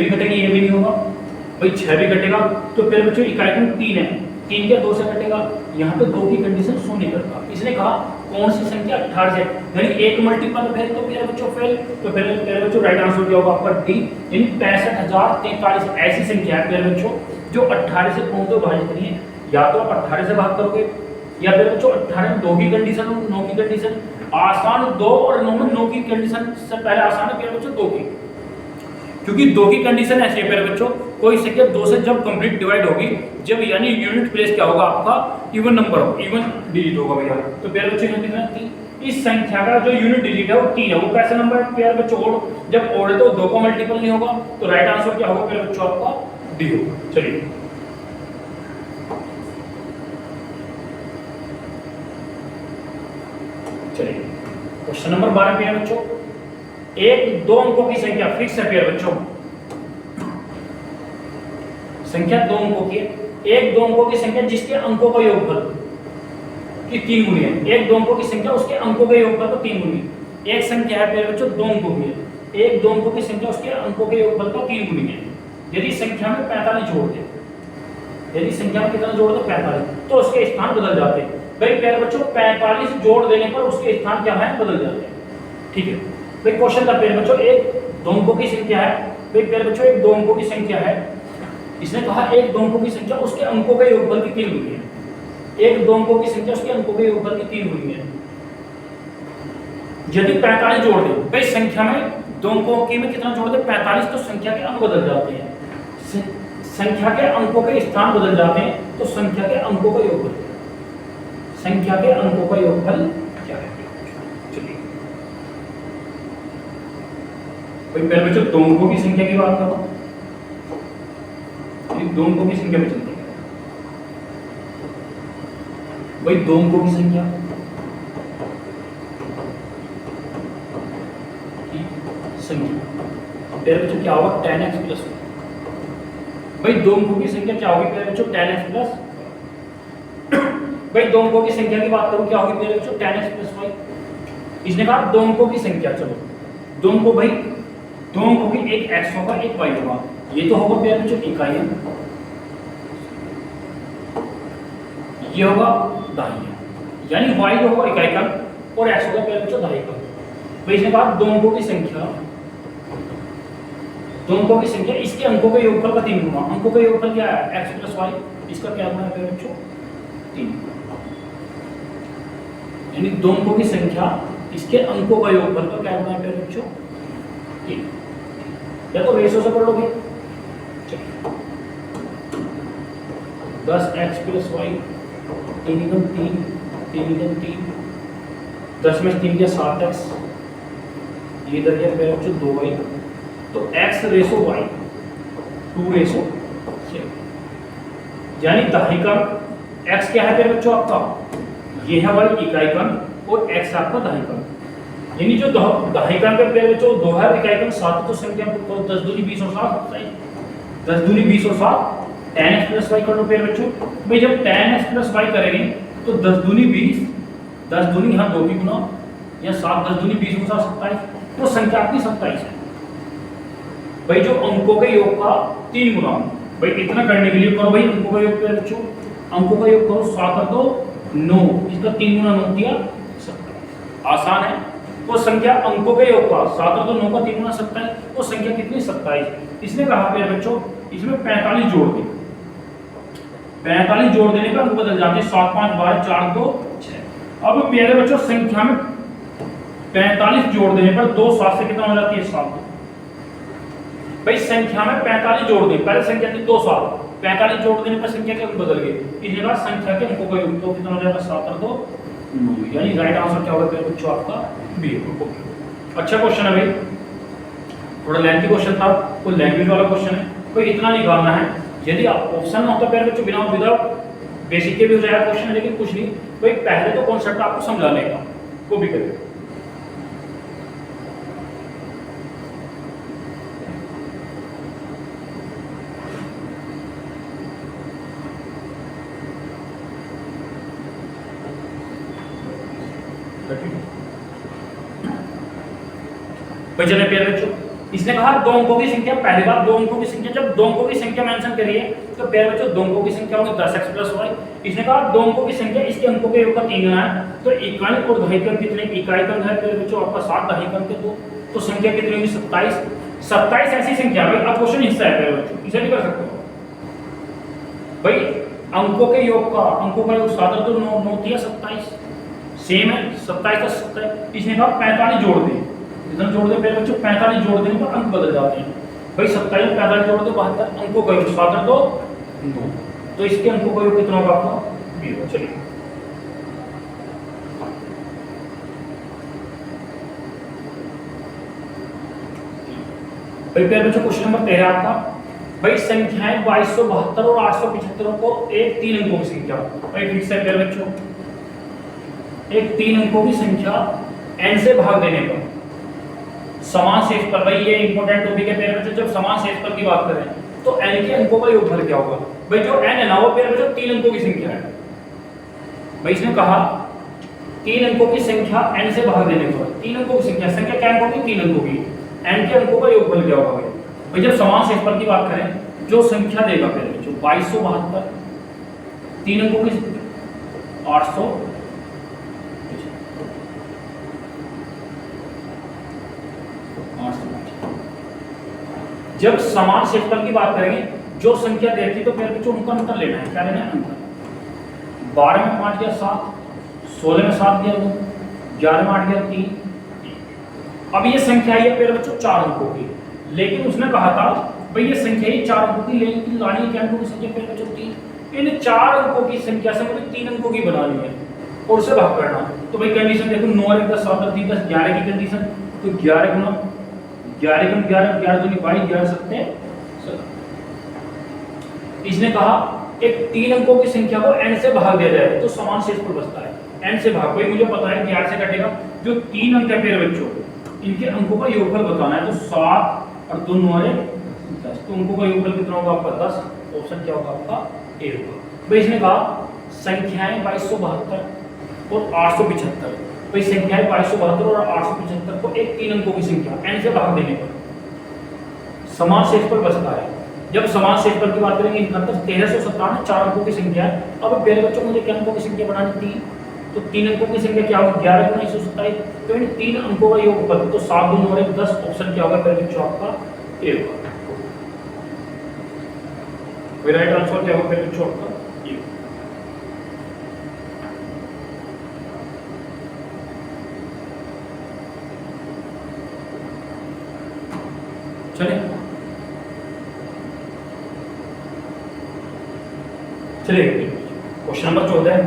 कटेगी, ये भी नहीं होगा। भाई 6 भी कटेगा। तो प्यारे बच्चों इकाई 3 है, 3 के 2 से कटेगा। यहाँ पे 2 की कंडीशन शो नहीं करता। इसने कहा कौन सी संख्या 18 से, यानी एक मल्टीपल फेल तो प्यारे बच्चों फेल। तो फिर प्यारे बच्चों राइट आंसर क्या होगा आपका डी, यानी 65,043 ऐसी संख्या है प्यारे बच्चों जो 18 से पूर्णतः विभाजित नहीं है। या तो आप 18 से भाग करोगे, या प्यारे बच्चों 18 में 2 की कंडीशन, 9 की कंडीशन आसान। 2 और 9 में 9 की कंडीशन से पहले आसान है प्यारे बच्चों 2 की, क्योंकि 2 की कंडीशन ऐसी है प्यारे बच्चों कोई संख्या 2 से जब कंप्लीट डिवाइड होगी, जब यानी यूनिट प्लेस क्या होगा आपका इवन नंबर होगा, इवन डिजिट होगा भैया। तो प्यारे बच्चों यहाँ कितना 3, इस संख्या का जो यूनिट डिजिट है वो 3 है। वो कैसा नंबर है प्यारे बच्चों ओड, जब ओड है तो 2 का मल्टीपल नहीं होगा। तो राइट आंसर क्या होगा प्यारे बच्चों आपका डी होगा। चलिए क्वेश्चन नंबर 12 प्यारे बच्चों, एक 2 अंकों की संख्या फिक्स है प्यारे बच्चों, संख्या 2 अंकों की है। एक 2 अंकों की संख्या जिसके अंकों का योगफल की 3 गुनी है। एक 2 अंकों की संख्या उसके अंकों के योगफल का 3 गुनी। एक संख्या है प्यारे बच्चों 2 अंकों की है, एक 2 अंकों की संख्या उसके अंकों के योगफल का 3 गुनी है। यदि संख्या में 45 जोड़ दे, यदि संख्या में कितना जोड़ दे 45, तो उसके स्थान बदल जाते हैं। भाई प्यारे बच्चों 45 जोड़ देने पर उसके स्थान क्या है, बदल जाते हैं। ठीक है भाई। क्वेश्चन था प्यारे बच्चों एक 2 अंकों की संख्या है। भाई प्यारे बच्चों एक 2 अंकों की संख्या है। इसने कहा एक 2 अंकों की संख्या उसके अंकों के योगफल की 3 गुनी है। एक 2 अंकों की संख्या उसके अंकों के योगफल की 3 गुनी है। यदि 45 जोड़ दे, भाई संख्या में 2 अंकों की में कितना जोड़ दे 45, तो संख्या के अंक बदल जाते हैं। संख्या के अंकों के स्थान बदल जाते हैं, तो संख्या के अंकों का योगफल, संख्या के अंकों का योगफल क्या है। चलिए भाई पहले बच्चों 2 अंकों की संख्या की बात करो, 2 अंकों की संख्या में चलते हैं। भाई 2 अंकों की संख्या पहले बच्चों क्या होगा 10x प्लस। भाई 2 अंकों की संख्या क्या होगी पहले बच्चों 10x प्लस। भाई 2 अंकों की संख्या की बात करूं क्या होगी पहले बच्चों 10x प्लस y। इसने कहा 2 अंकों की संख्या, चलो 2 अंकों, भाई 2 अंकों की एक x होगा एक y होगा। ये तो होगा पहले बच्चों इकाई, ये होगा दाहिनी, यानी y जो होगा इकाई का और x होगा पहले बच्चों दहाई का। भाई इसने कहा 2 अंकों की संख्या, 2 दो अंकों की संख्या, इसके अंकों के योगफल का 3 गुना। अंकों का योगफल क्या है? x + y, इसका क्या गुना है प्यारे बच्चों? 3। यानी दो अंकों की संख्या, इसके अंकों का योगफल का क्या गुना है प्यारे बच्चों? 3। या तो रेशो से पढ़ लोगे, 10x + y 3 × 3 3 × 3, 10 में 3 के 7x, ये इधर गया प्यारे बच्चों 2y, तो x रेशो y 2:7, यानी दाहिकांक x क्या है प्यारे बच्चों आपका? ये है y इकाईकांक और x आपका दाहिकांक। यानी जो दाहिकांक पे प्यारे बच्चों 2 है, इकाईकांक 7, तो संख्या को 10 दूनी 20 और 7 27, 10 दूनी 20 और 7 10x + y कर लो प्यारे बच्चों। भाई जब 10x + y करेंगे तो 10 दूनी 20, 10 दूनी यहाँ 2 की गुना, या 7 10 दूनी 20 और 7 27, तो संख्या आपकी 27 है। भाई जो अंकों के योग का 3 गुना, भाई इतना करने के लिए करो भाई अंकों का योग प्यारे बच्चों, अंकों का योग करो 7 और 2 9, इसका 3 गुना 9 दिया 27। आसान है। वो संख्या अंकों के योग का 7 और 2 9 का 3 गुना 27, वो संख्या कितनी? 27। इसने कहा प्यारे बच्चों इसमें 45 जोड़ दे, 45 जोड़ देने पर अंक बदल जाते हैं, 7 5 12 4 2 6। अब प्यारे बच्चों संख्या में 45 जोड़ देने पर 2 7 से कितना हो जाती है? 7। भाई संख्या में 45 जोड़ दें, पहले संख्या थी 2 7, 45 जोड़ देने पर संख्या के अंक बदल गए, इस जगह संख्या के अंकों का योग तो कितना हो जाएगा? 7 और 2 9। यानी राइट आंसर क्या होगा प्यारे बच्चों आपका? बी। अच्छा क्वेश्चन है भाई, थोड़ा लेंथी क्वेश्चन था, कोई लैंग्वेज वाला क्वेश्चन है, कोई इतना निकालना है। यदि आप ऑप्शन ना होता प्यारे बच्चों, बिना विदाउट बेसिक के भी हो जाएगा क्वेश्चन, लेकिन कुछ नहीं, कोई पहले तो कॉन्सेप्ट आपको समझा लेगा, वो भी करेगा। भाई चले प्यारे बच्चों, इसने कहा दो अंकों की संख्या, पहली बात दो अंकों की संख्या, जब दो अंकों की संख्या मेंशन करिए तो प्यारे बच्चों दो अंकों की संख्या होगी 10x + y। इसने कहा दो अंकों की संख्या, इसके अंकों के योग का 3 गुना है, तो इकाई और दहिकांक कितने? इकाईकांक है प्यारे बच्चों आपका 7, दहिकांक के 2, तो संख्या कितनी होगी? 27। 27 ऐसी संख्या, भाई अब क्वेश्चन हिस्सा है प्यारे बच्चों, इसे भी कर सकते हो भाई। अंकों के योग का, अंकों का योग 7 और 2 9 9 दिया 27, सेम है 27 और 27। इसने कहा 45 जोड़ दे, इधर जोड़ दे प्यारे बच्चों, 45 जोड़ देने पर अंक बदल जाते हैं। भाई 27 और 45 जोड़ दो 72, अंकों का योग 7 और 2 9, तो इसके अंकों का योग कितना होगा आपका? 20। चलिए भाई प्यारे बच्चों क्वेश्चन नंबर 13 आपका, भाई संख्याएं 2272 और 875 को एक 3 अंकों की संख्या, भाई ठीक से प्यारे बच्चों, एक 3 अंकों की संख्या n से भाग देने पर समान शेष पर, भाई ये इंपॉर्टेंट टॉपिक है प्यारे बच्चों, जब समान शेष पर की बात करें तो n के अंकों का योगफल क्या होगा? भाई जो n है ना वो प्यारे बच्चों 3 अंकों की संख्या है। भाई इसने कहा 3 अंकों की संख्या n से भाग देने पर, 3 अंकों की संख्या, संख्या क्या अंकों की? 3 अंकों की, n के अंकों का योगफल क्या होगा? भाई जब समान शेष पर की बात करें, जो संख्या देगा प्यारे बच्चों 2272, 3 अंकों की 800, जब समान क्षेत्रफल की बात करेंगे, जो संख्या देखी तो प्यारे बच्चों उनका अंतर लेना है। क्या लेना है? अंतर। 12 में 5 गया 7, 16 में 7 गया 2, 11 में 8 गया 3। अब ये संख्या है प्यारे बच्चों 4 अंकों की, लेकिन उसने कहा था भाई ये संख्या ही 4 अंकों की, लेकिन लानी है क्या अंकों की संख्या प्यारे बच्चों? 3। इन 4 अंकों की संख्या से मुझे 3 अंकों की बनानी है और उसे भाग करना। तो भाई कंडीशन देखो, 9 और 10 7 और 3 10 11 की कंडीशन, तो 11 गुना 11 गुना 11, 11 दूनी 22, 11 सत्ते 7। इसने कहा एक 3 अंकों की संख्या को n से भाग दिया जाए तो समान शेषफल बचता है। n से भाग, भाई मुझे पता है 11 से कटेगा, जो 3 अंक है प्यारे बच्चों इनके अंकों का योगफल बताना है, तो 7 और 2 9 और 10, तो अंकों का योगफल कितना होगा आपका? 10। ऑप्शन क्या होगा आपका? ए होगा। भाई इसने कहा संख्याएं 2272 और 875, भाई संख्याएं 2272 और 875 को एक 3 अंकों की संख्या n से भाग देने पर समान शेषफल बचता है। जब समान शेषफल की बात करेंगे, इनका अंतर 1397, 4 अंकों की संख्या है। अब प्यारे बच्चों मुझे क्या अंकों की संख्या बनानी? 3, तो 3 अंकों की संख्या क्या होगी? 11 गुना 127, तो इन 3 अंकों का योगफल, तो 7 2 9 10। ऑप्शन क्या होगा प्यारे बच्चों आपका? ए होगा। भाई राइट आंसर क्या होगा प्यारे बच्चों आपका ये। चलिए क्वेश्चन नंबर 14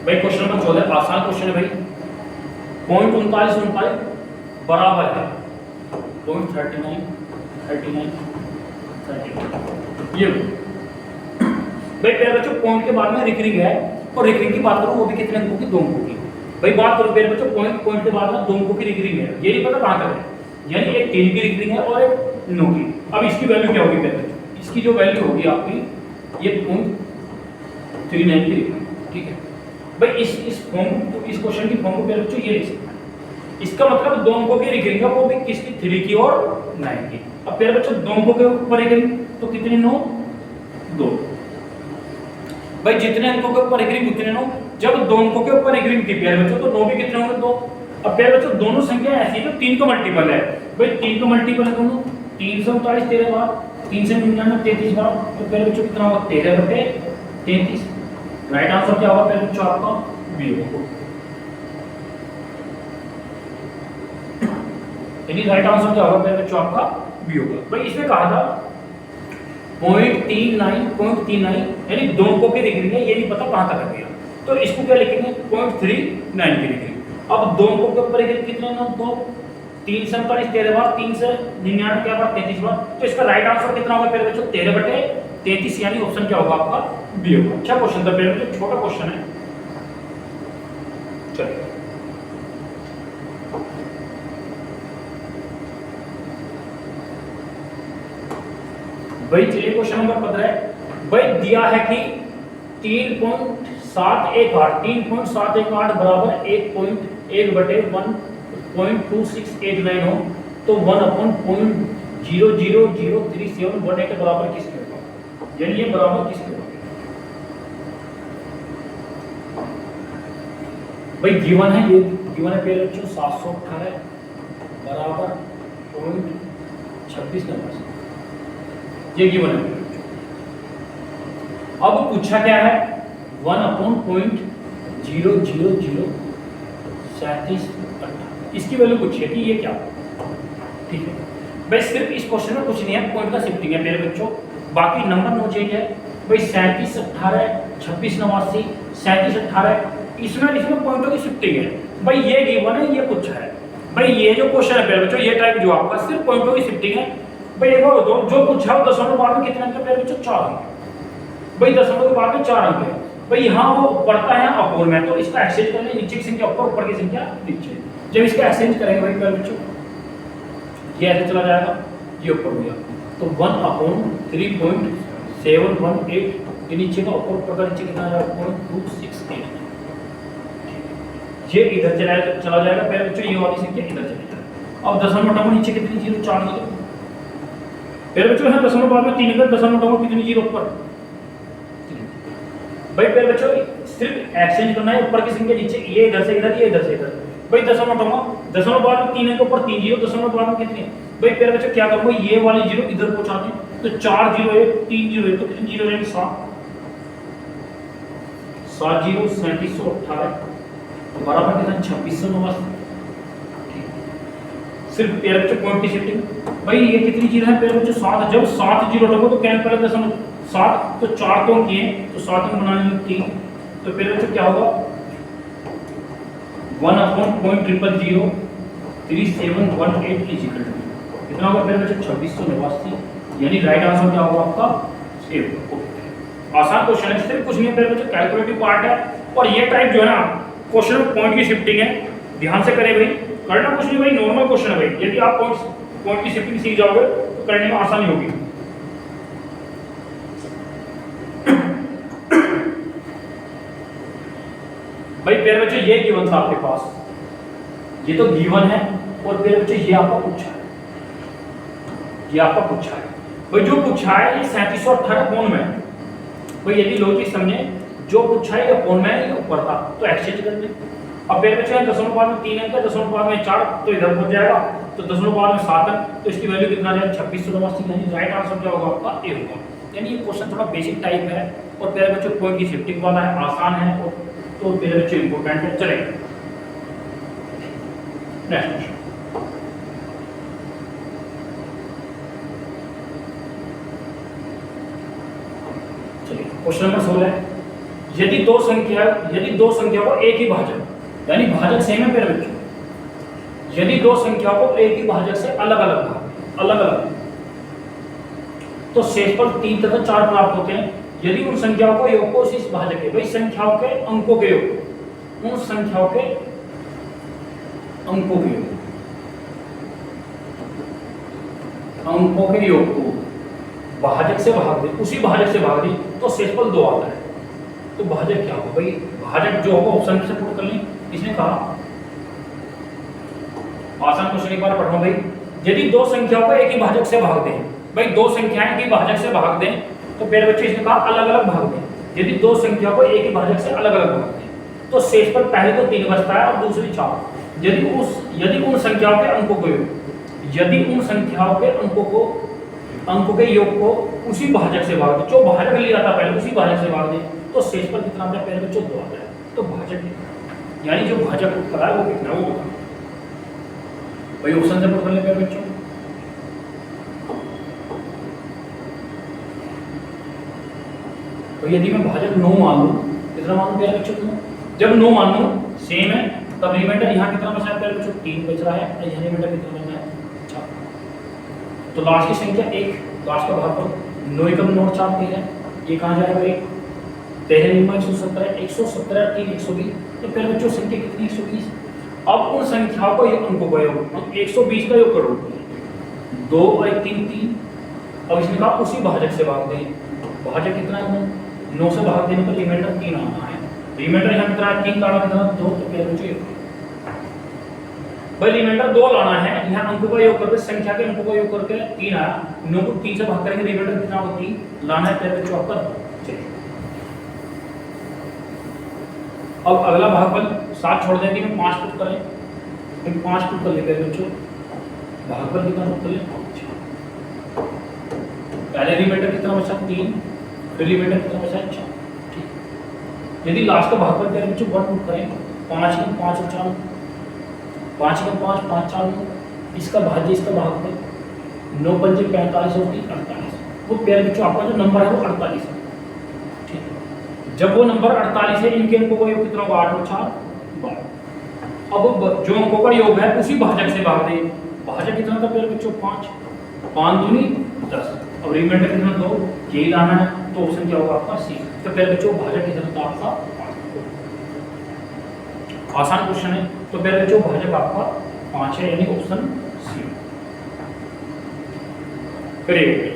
भाई, क्वेश्चन नंबर 14 आसान क्वेश्चन है भाई। पॉइंट 39 बराबर है पॉइंट 39 ये भाई प्यारे बच्चों पॉइंट के बाद में रिकरिंग है, और रिकरिंग की बात करूं वो भी कितने अंकों की, 2 अंकों की। भाई बात करूं प्यारे बच्चों पॉइंट के बाद में 2 अंकों की रिकरिंग है, ये नहीं पता कहां तक है, यानी एक 3 की रिकरिंग है और एक 9 की। अब इसकी वैल्यू क्या होगी प्यारे बच्चों, इसकी जो वैल्यू होगी आपकी ये 0.393, ठीक है भाई। इस क्वेश्चन की फॉर्म को प्यारे बच्चों ये लिख सकते हैं, इसका मतलब 2 अंकों की रिकरिंग है, वो भी किसकी, 3 की और 9 की। अब प्यारे बच्चों 2 अंकों के ऊपर रिकरिंग तो कितने 9 2 भाई, जितने अंकों के ऊपर रिकरिंग उतने 9। जब 2 अंकों के ऊपर रिकरिंग थी प्यारे बच्चों तो 9 भी कितने होंगे 2। अब प्यारे बच्चों दोनों संख्या ऐसी है जो 3 का मल्टीपल है भाई, 3 का मल्टीपल है दोनों, 339 13 बार, 3 से 99 33 बार, तो प्यारे बच्चों कितना होगा 13/33। राइट आंसर क्या होगा प्यारे बच्चों आपका बी होगा, यानी राइट आंसर क्या होगा प्यारे बच्चों आपका बी होगा। भाई इसमें कहा था 0.39 यानी 2 अंकों की रिकरिंग है, ये नहीं पता कहां तक है, तो इसको क्या लिखेंगे 0.39 की रिकरिंग। अब 2 अंकों के ऊपर रिकरिंग कितने ना 2, 3 से 39 13 बार, 3 से 99 क्या बार 33 बार, तो इसका राइट आंसर कितना होगा प्यारे बच्चों 13/33, यानी ऑप्शन क्या होगा आपका बी होगा। अच्छा क्वेश्चन था प्यारे बच्चों, छोटा क्वेश्चन है। चलिए भाई चलिए क्वेश्चन नंबर 15 भाई दिया है कि 3.718 बराबर 1.1/1.2689 हो, तो 1/0003718 बराबर किसके होगा, यानी ये बराबर किसके होगा। भाई गिवन है, ये गिवन है प्यारे बच्चों 718 बराबर 0.26 नंबर, ये गिवन है। अब पूछा क्या है 1/0003718, इसकी वैल्यू पूछी है कि ये क्या, ठीक है भाई। सिर्फ इस क्वेश्चन में कुछ नहीं है, पॉइंट का शिफ्टिंग है मेरे बच्चों, बाकी नंबर नो चेंज है भाई। 37 18 26 89 37 18, इसमें पॉइंटों की शिफ्टिंग है भाई। ये गिवन है, ये पूछा है भाई। ये जो क्वेश्चन है मेरे बच्चों, ये टाइप जो आपका सिर्फ पॉइंटों की शिफ्टिंग है भाई। एक बार बताओ जो पूछा हो दशमलव बाद में कितने अंक है मेरे बच्चों 4 अंक भाई, दशमलव के बाद में 4 अंक है भाई। यहाँ वो पढ़ता है अपोर में, तो इसका एक्सचेंज करने, नीचे की संख्या ऊपर, ऊपर की संख्या नीचे। जब इसका एक्सचेंज करेंगे भाई मेरे बच्चों, ये ऐसे चला जाएगा, ये ऊपर हो गया, तो 1/3.718, ये नीचे का ऊपर, ऊपर का नीचे कितना आ जाएगा 0.268, ये इधर चला जाएगा मेरे बच्चों, ये वाली संख्या इधर चली जाएगी। अब दशमलव हटाओ, नीचे कितनी 0 4 0 मेरे बच्चों है, दशमलव बाद में 3 अंक, दशमलव हटाओ कितनी 0 ऊपर भाई। मेरे बच्चों सिर्फ एक्सचेंज करना है, ऊपर की संख्या नीचे, ये इधर से इधर, ये इधर से इधर भाई। दशमलव हटाओ, दशमलव बाद में 3 अंक ऊपर 3 0, दशमलव बाद में कितनी भाई मेरे बच्चों क्या करूंगा, ये वाली 0 इधर पहुंचा दें, तो 4 0 1 3 0 1, तो कितनी 0 रहेंगे 7 7 0 3718 बराबर कितना 2689। सिर्फ पेयर बच्चों पॉइंट की शिफ्टिंग भाई। ये कितनी जीरो है पेयर बच्चों 7, जब 7 0 रखो तो कैन पहले दशमलव 7, तो 4 तो किए तो 7 अंक बनाने में 3, तो पेयर बच्चों क्या होगा 1/0003718 कितना होगा पेयर बच्चों 2689, यानी राइट आंसर क्या होगा आपका ए। आसान क्वेश्चन है, सिर्फ कुछ नहीं है पेयर बच्चों, कैलकुलेटिव पार्ट है। और ये टाइप जो है ना क्वेश्चन में पॉइंट की शिफ्टिंग है, ध्यान से करें भाई, करना कुछ नहीं भाई, नॉर्मल क्वेश्चन है भाई। यदि आप पॉइंट की शिफ्टिंग सीख जाओगे तो करने में आसानी होगी। भाई प्यारे बच्चों ये गिवन था आपके पास, ये तो गिवन है, और प्यारे बच्चों ये आपका पूछा है, ये आपका पूछा है भाई। जो पूछा है ये 3718 कौन में है भाई, यदि लॉजिक समझे, जो पूछा है ये कौन में है, ये ऊपर था, तो एक्सचेंज कर लें अब प्यारे बच्चों दशमलव बाद में 3 अंक है, दशमलव बाद में 4 तो इधर पहुंच जाएगा, तो दशमलव बाद में 7 अंक, तो इसकी वैल्यू कितना आ जाएगा 2689। यानी राइट आंसर क्या होगा आपका ए होगा। यानी ये क्वेश्चन थोड़ा बेसिक टाइप है और प्यारे बच्चों पॉइंट की शिफ्टिंग वाला है, आसान है और तो प्यारे बच्चों इंपॉर्टेंट है। चलेगा नेक्स्ट क्वेश्चन। चलिए क्वेश्चन नंबर 16 है, यदि दो संख्या को एक ही भाजक, यानी भाजक सेम है प्यारे बच्चों, यदि दो संख्या को एक ही भाजक से अलग अलग तो शेषफल 3 तथा 4 प्राप्त होते हैं यदि उन संख्याओं को योग को उसी भाजक के, भाई संख्याओं के अंकों के योग, उन संख्याओं के अंकों के योग, अंकों के योग को भाजक से भाग दे, उसी भाजक से भाग दी तो शेषफल 2 आता है। तो भाजक क्या होगा भाई, भाजक जो होगा ऑप्शन से पुट कर लें। इसने कहा आसान क्वेश्चन एक बार पढ़ रहा हूं भाई, यदि दो संख्याओं को एक ही भाजक से भाग दें, भाई दो संख्याएं एक ही भाजक से भाग दें तो प्यारे बच्चे इसने कहा अलग अलग भाग दें। यदि दो संख्या को एक ही भाजक से अलग अलग भाग दें तो शेषफल पहले तो 3 बचता है और दूसरी 4। यदि उन संख्याओं के अंकों को यदि उन संख्याओं के अंकों के योग को उसी भाजक से भाग दे, जो भाजक लिया था पहले उसी भाजक से भाग दे तो शेषफल कितना आता है प्यारे बच्चों 2 आता है। तो भाजक यानी जो भाजक उत्तर है वो कितना, वो बताओ भाई ऑप्शन से पुट कर ले प्यारे बच्चों। तो यदि मैं भाजक 9 मान लूं, कितना मान लूं प्यारे बच्चों, जब 9 मान लूं सेम है तब रिमाइंडर यहाँ कितना बचा है प्यारे बच्चों 3 बच रहा है, और यहाँ रिमाइंडर कितना बचा है 4। तो लास्ट की संख्या 1, लास्ट का भागफल 9 एकम 9 4 13, ये कहाँ जाएगा 1, 13 निम्मा 117, 117 3 120, तो प्यारे बच्चों संख्या कितनी 120। अब उन संख्याओं को अंकों का योग 120 का योग करो, 2 और 1 3 3। अब इसने कहा उसी भाजक से भाग दें, भाजक कितना है 9 से भाग देने पर रिमाइंडर 3 आना है, रिमाइंडर यहाँ कितना है 3 का कितना 2, तो प्यारे बच्चों भाई रिमाइंडर 2 लाना है, यहाँ अंकों का योग करके संख्या के अंकों का योग करके 3 आया, 9 को 3 से भाग करेंगे रिमाइंडर कितना होगा 3 लाना है प्यारे बच्चों आपका। चलिए अब अगला भागफल 7 छोड़ देंगे, मैं 5 पुट कर लें, 5 पुट कर लेते हैं बच्चों, भागफल कितना पुट कर लें 5। पहले रिमाइंडर कितना बचा 3, फिर रिमाइंडर कितना बचा 4। ठीक, यदि लास्ट का भागफल प्यारे बच्चों 1 पुट करें, 5 और 4 5 का 5 5 4 9, इसका भाज्य इसका भागफल 9 पंजे 45 और 3 48, वो प्यारे बच्चों आपका जो नंबर है वो 48 है। जब वो नंबर 48 है, इनके अंकों का योग कितना होगा 8 और 4 12। अब जो अंकों का योग है उसी भाजक से भाग दें, भाजक कितना था प्यारे बच्चों 5, 5 दूनी 10, अब रिमाइंडर कितना 2, यही लाना है, तो ऑप्शन क्या होगा आपका सी। तो प्यारे बच्चों भाजक कितना था आपका 5। आसान क्वेश्चन है, तो प्यारे बच्चों भाजक आपका 5 है, यानी ऑप्शन सी। करिए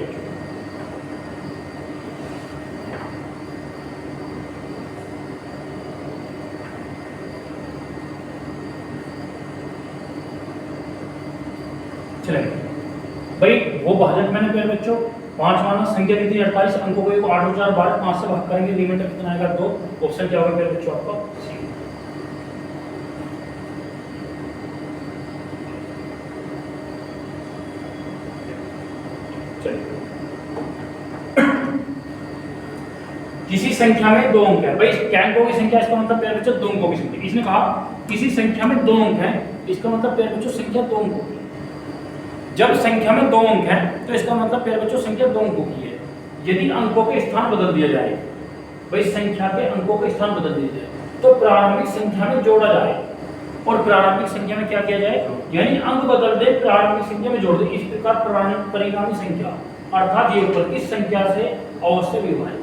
भाई वो भाजक मैंने प्यारे बच्चों 5 माना, संख्या कितनी 48, अंकों को 8 और 4 12, 5 से भाग करेंगे रिमाइंडर कितना आएगा 2, ऑप्शन क्या होगा प्यारे बच्चों आपका सी। किसी संख्या में 2 अंक है, भाई क्या अंकों की संख्या, इसका मतलब प्यारे बच्चों 2 अंकों की संख्या। इसने कहा किसी संख्या में 2 अंक है, इसका मतलब प्यारे बच्चों संख्या 2 अंकों की। जब संख्या में 2 अंक है तो इसका मतलब प्यारे बच्चों संख्या 2 अंकों की है। यदि अंकों के स्थान बदल दिया जाए, भाई संख्या के अंकों के स्थान बदल दिया जाए तो प्रारंभिक संख्या में जोड़ा जाए, और प्रारंभिक संख्या में क्या किया जाए, यानी अंक बदल दे प्रारंभिक संख्या में जोड़ दे। इस प्रकार परिणामी संख्या अर्थात ये ऊपर इस संख्या से अवश्य विभाजित,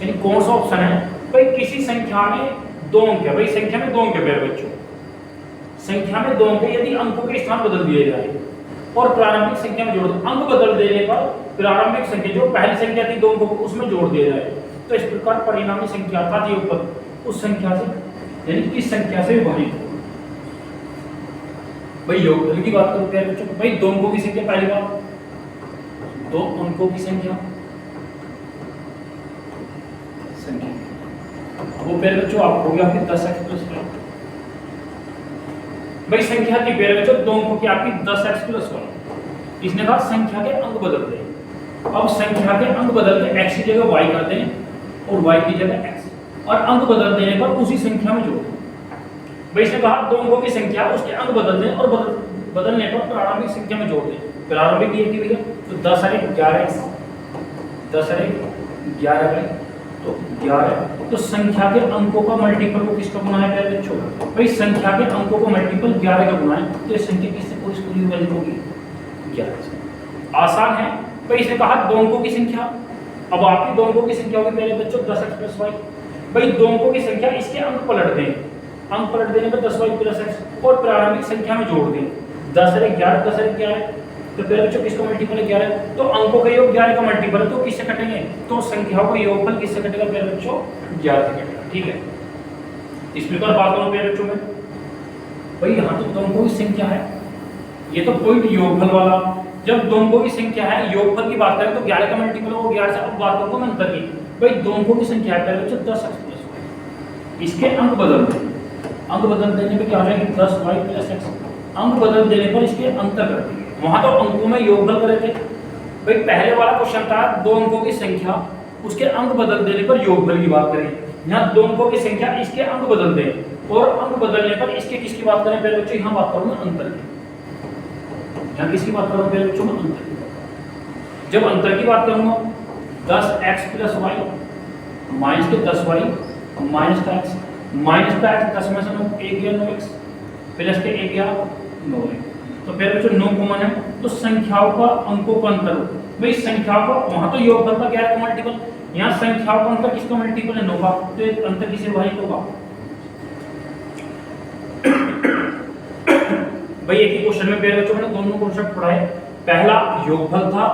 यानी कौन सा ऑप्शन है भाई, किसी संख्या में 2 अंक है, भाई संख्या में 2 अंक है प्यारे बच्चों, संख्या में 2 अंक है, यदि अंकों के स्थान बदल दिए जाए और प्रारंभिक संख्या में जोड़ दे, अंक बदल देने पर प्रारंभिक संख्या जो पहली संख्या थी 2 अंकों को उसमें जोड़ दिया जाए, तो इस प्रकार परिणामी संख्या अर्थात ये ऊपर उस संख्या से यानी किस संख्या से विभाजित हो। भाई योगफल की बात करो प्यारे बच्चों, भाई 2 अंकों की संख्या, पहली बात 2 अंकों की संख्या वो प्यारे बच्चों आप हो गया आपकी 10x प्लस 1। भाई संख्या की प्यारे बच्चों 2 अंकों की आपकी 10x प्लस 1। इसने कहा संख्या के अंक बदल दें। अब संख्या के अंक बदल के x की जगह y कर दें और y की जगह x, और अंक बदल देने पर उसी संख्या में जोड़ दें। भाई इसने कहा 2 अंकों की संख्या उसके अंक बदल दें और बदलने पर प्रारंभिक संख्या में जोड़ दें। प्रारंभिक ये की भैया तो 10 अरे 11x, 10 अरे 11 भाई तो 11। तो संख्या के अंकों का मल्टीपल को किसका गुना है प्यारे बच्चों? भाई संख्या के अंकों को मल्टीपल 11 का गुना है, तो ये संख्या किससे पूरी वैल्यू होगी? 11 से। आसान है। भाई इसने कहा 2 अंकों की संख्या, अब आपकी 2 अंकों की संख्या होगी मेरे बच्चों 10x प्लस y। भाई 2 अंकों की संख्या इसके अंक पलट दें, अंक पलट देने पर 10y प्लस x और प्रारंभिक संख्या में जोड़ दें। 10 अरे 11, 10 अरे 11, तो पहले बच्चों किसका मल्टीपल है 11, तो अंकों का योग 11 का मल्टीपल है, तो किससे कटेंगे? तो संख्याओं का योगफल किससे कटेगा पहले बच्चों? 11 से कटेगा। ठीक है, इस प्रकार बात करो पहले बच्चों में। भाई यहाँ तो 2 अंकों की संख्या है, ये तो पॉइंट योगफल वाला। जब 2 अंकों की संख्या है, योगफल की बात करें तो 11 का मल्टीपल होगा 11 से। अब बात करूंगा मैं अंतर की। भाई 2 अंकों की संख्या है पहले बच्चों 10x प्लस y, इसके अंक बदल दें। अंक बदल देने पे क्या हो जाएगा? 10y plus x। अंक बदल देने पर इसके अंतर कर देंगे। वहां तो अंकों में योगफल करे थे। भाई पहले वाला क्वेश्चन था 2 अंकों की संख्या उसके अंक बदल देने पर योगफल की बात करें। यहाँ 2 अंकों की संख्या इसके अंक बदल दें और अंक बदलने पर इसके किसकी बात करें पहले बच्चों? यहाँ बात करूँ मैं अंतर की। यहाँ किसकी बात करूँ पहले बच्चों? में अंतर की। जब अंतर की बात करूंगा 10x प्लस y माइनस के 10y माइनस का x, माइनस का x 10 में से 9 1 गया 9x प्लस के 1 गया 9x। तो फिर बच्चों 9 कॉमन है, तो संख्याओं का अंकों का अंतर। भाई संख्याओं का वहां तो योगफल का 11 का मल्टीपल, यहाँ संख्याओं का अंतर किसका मल्टीपल है? 9 का, तो एक अंतर किसे विभाजित होगा? भाई एक ही क्वेश्चन में पहले बच्चों ने दोनों कॉन्सेप्ट पढ़ाए। पहला योगफल था,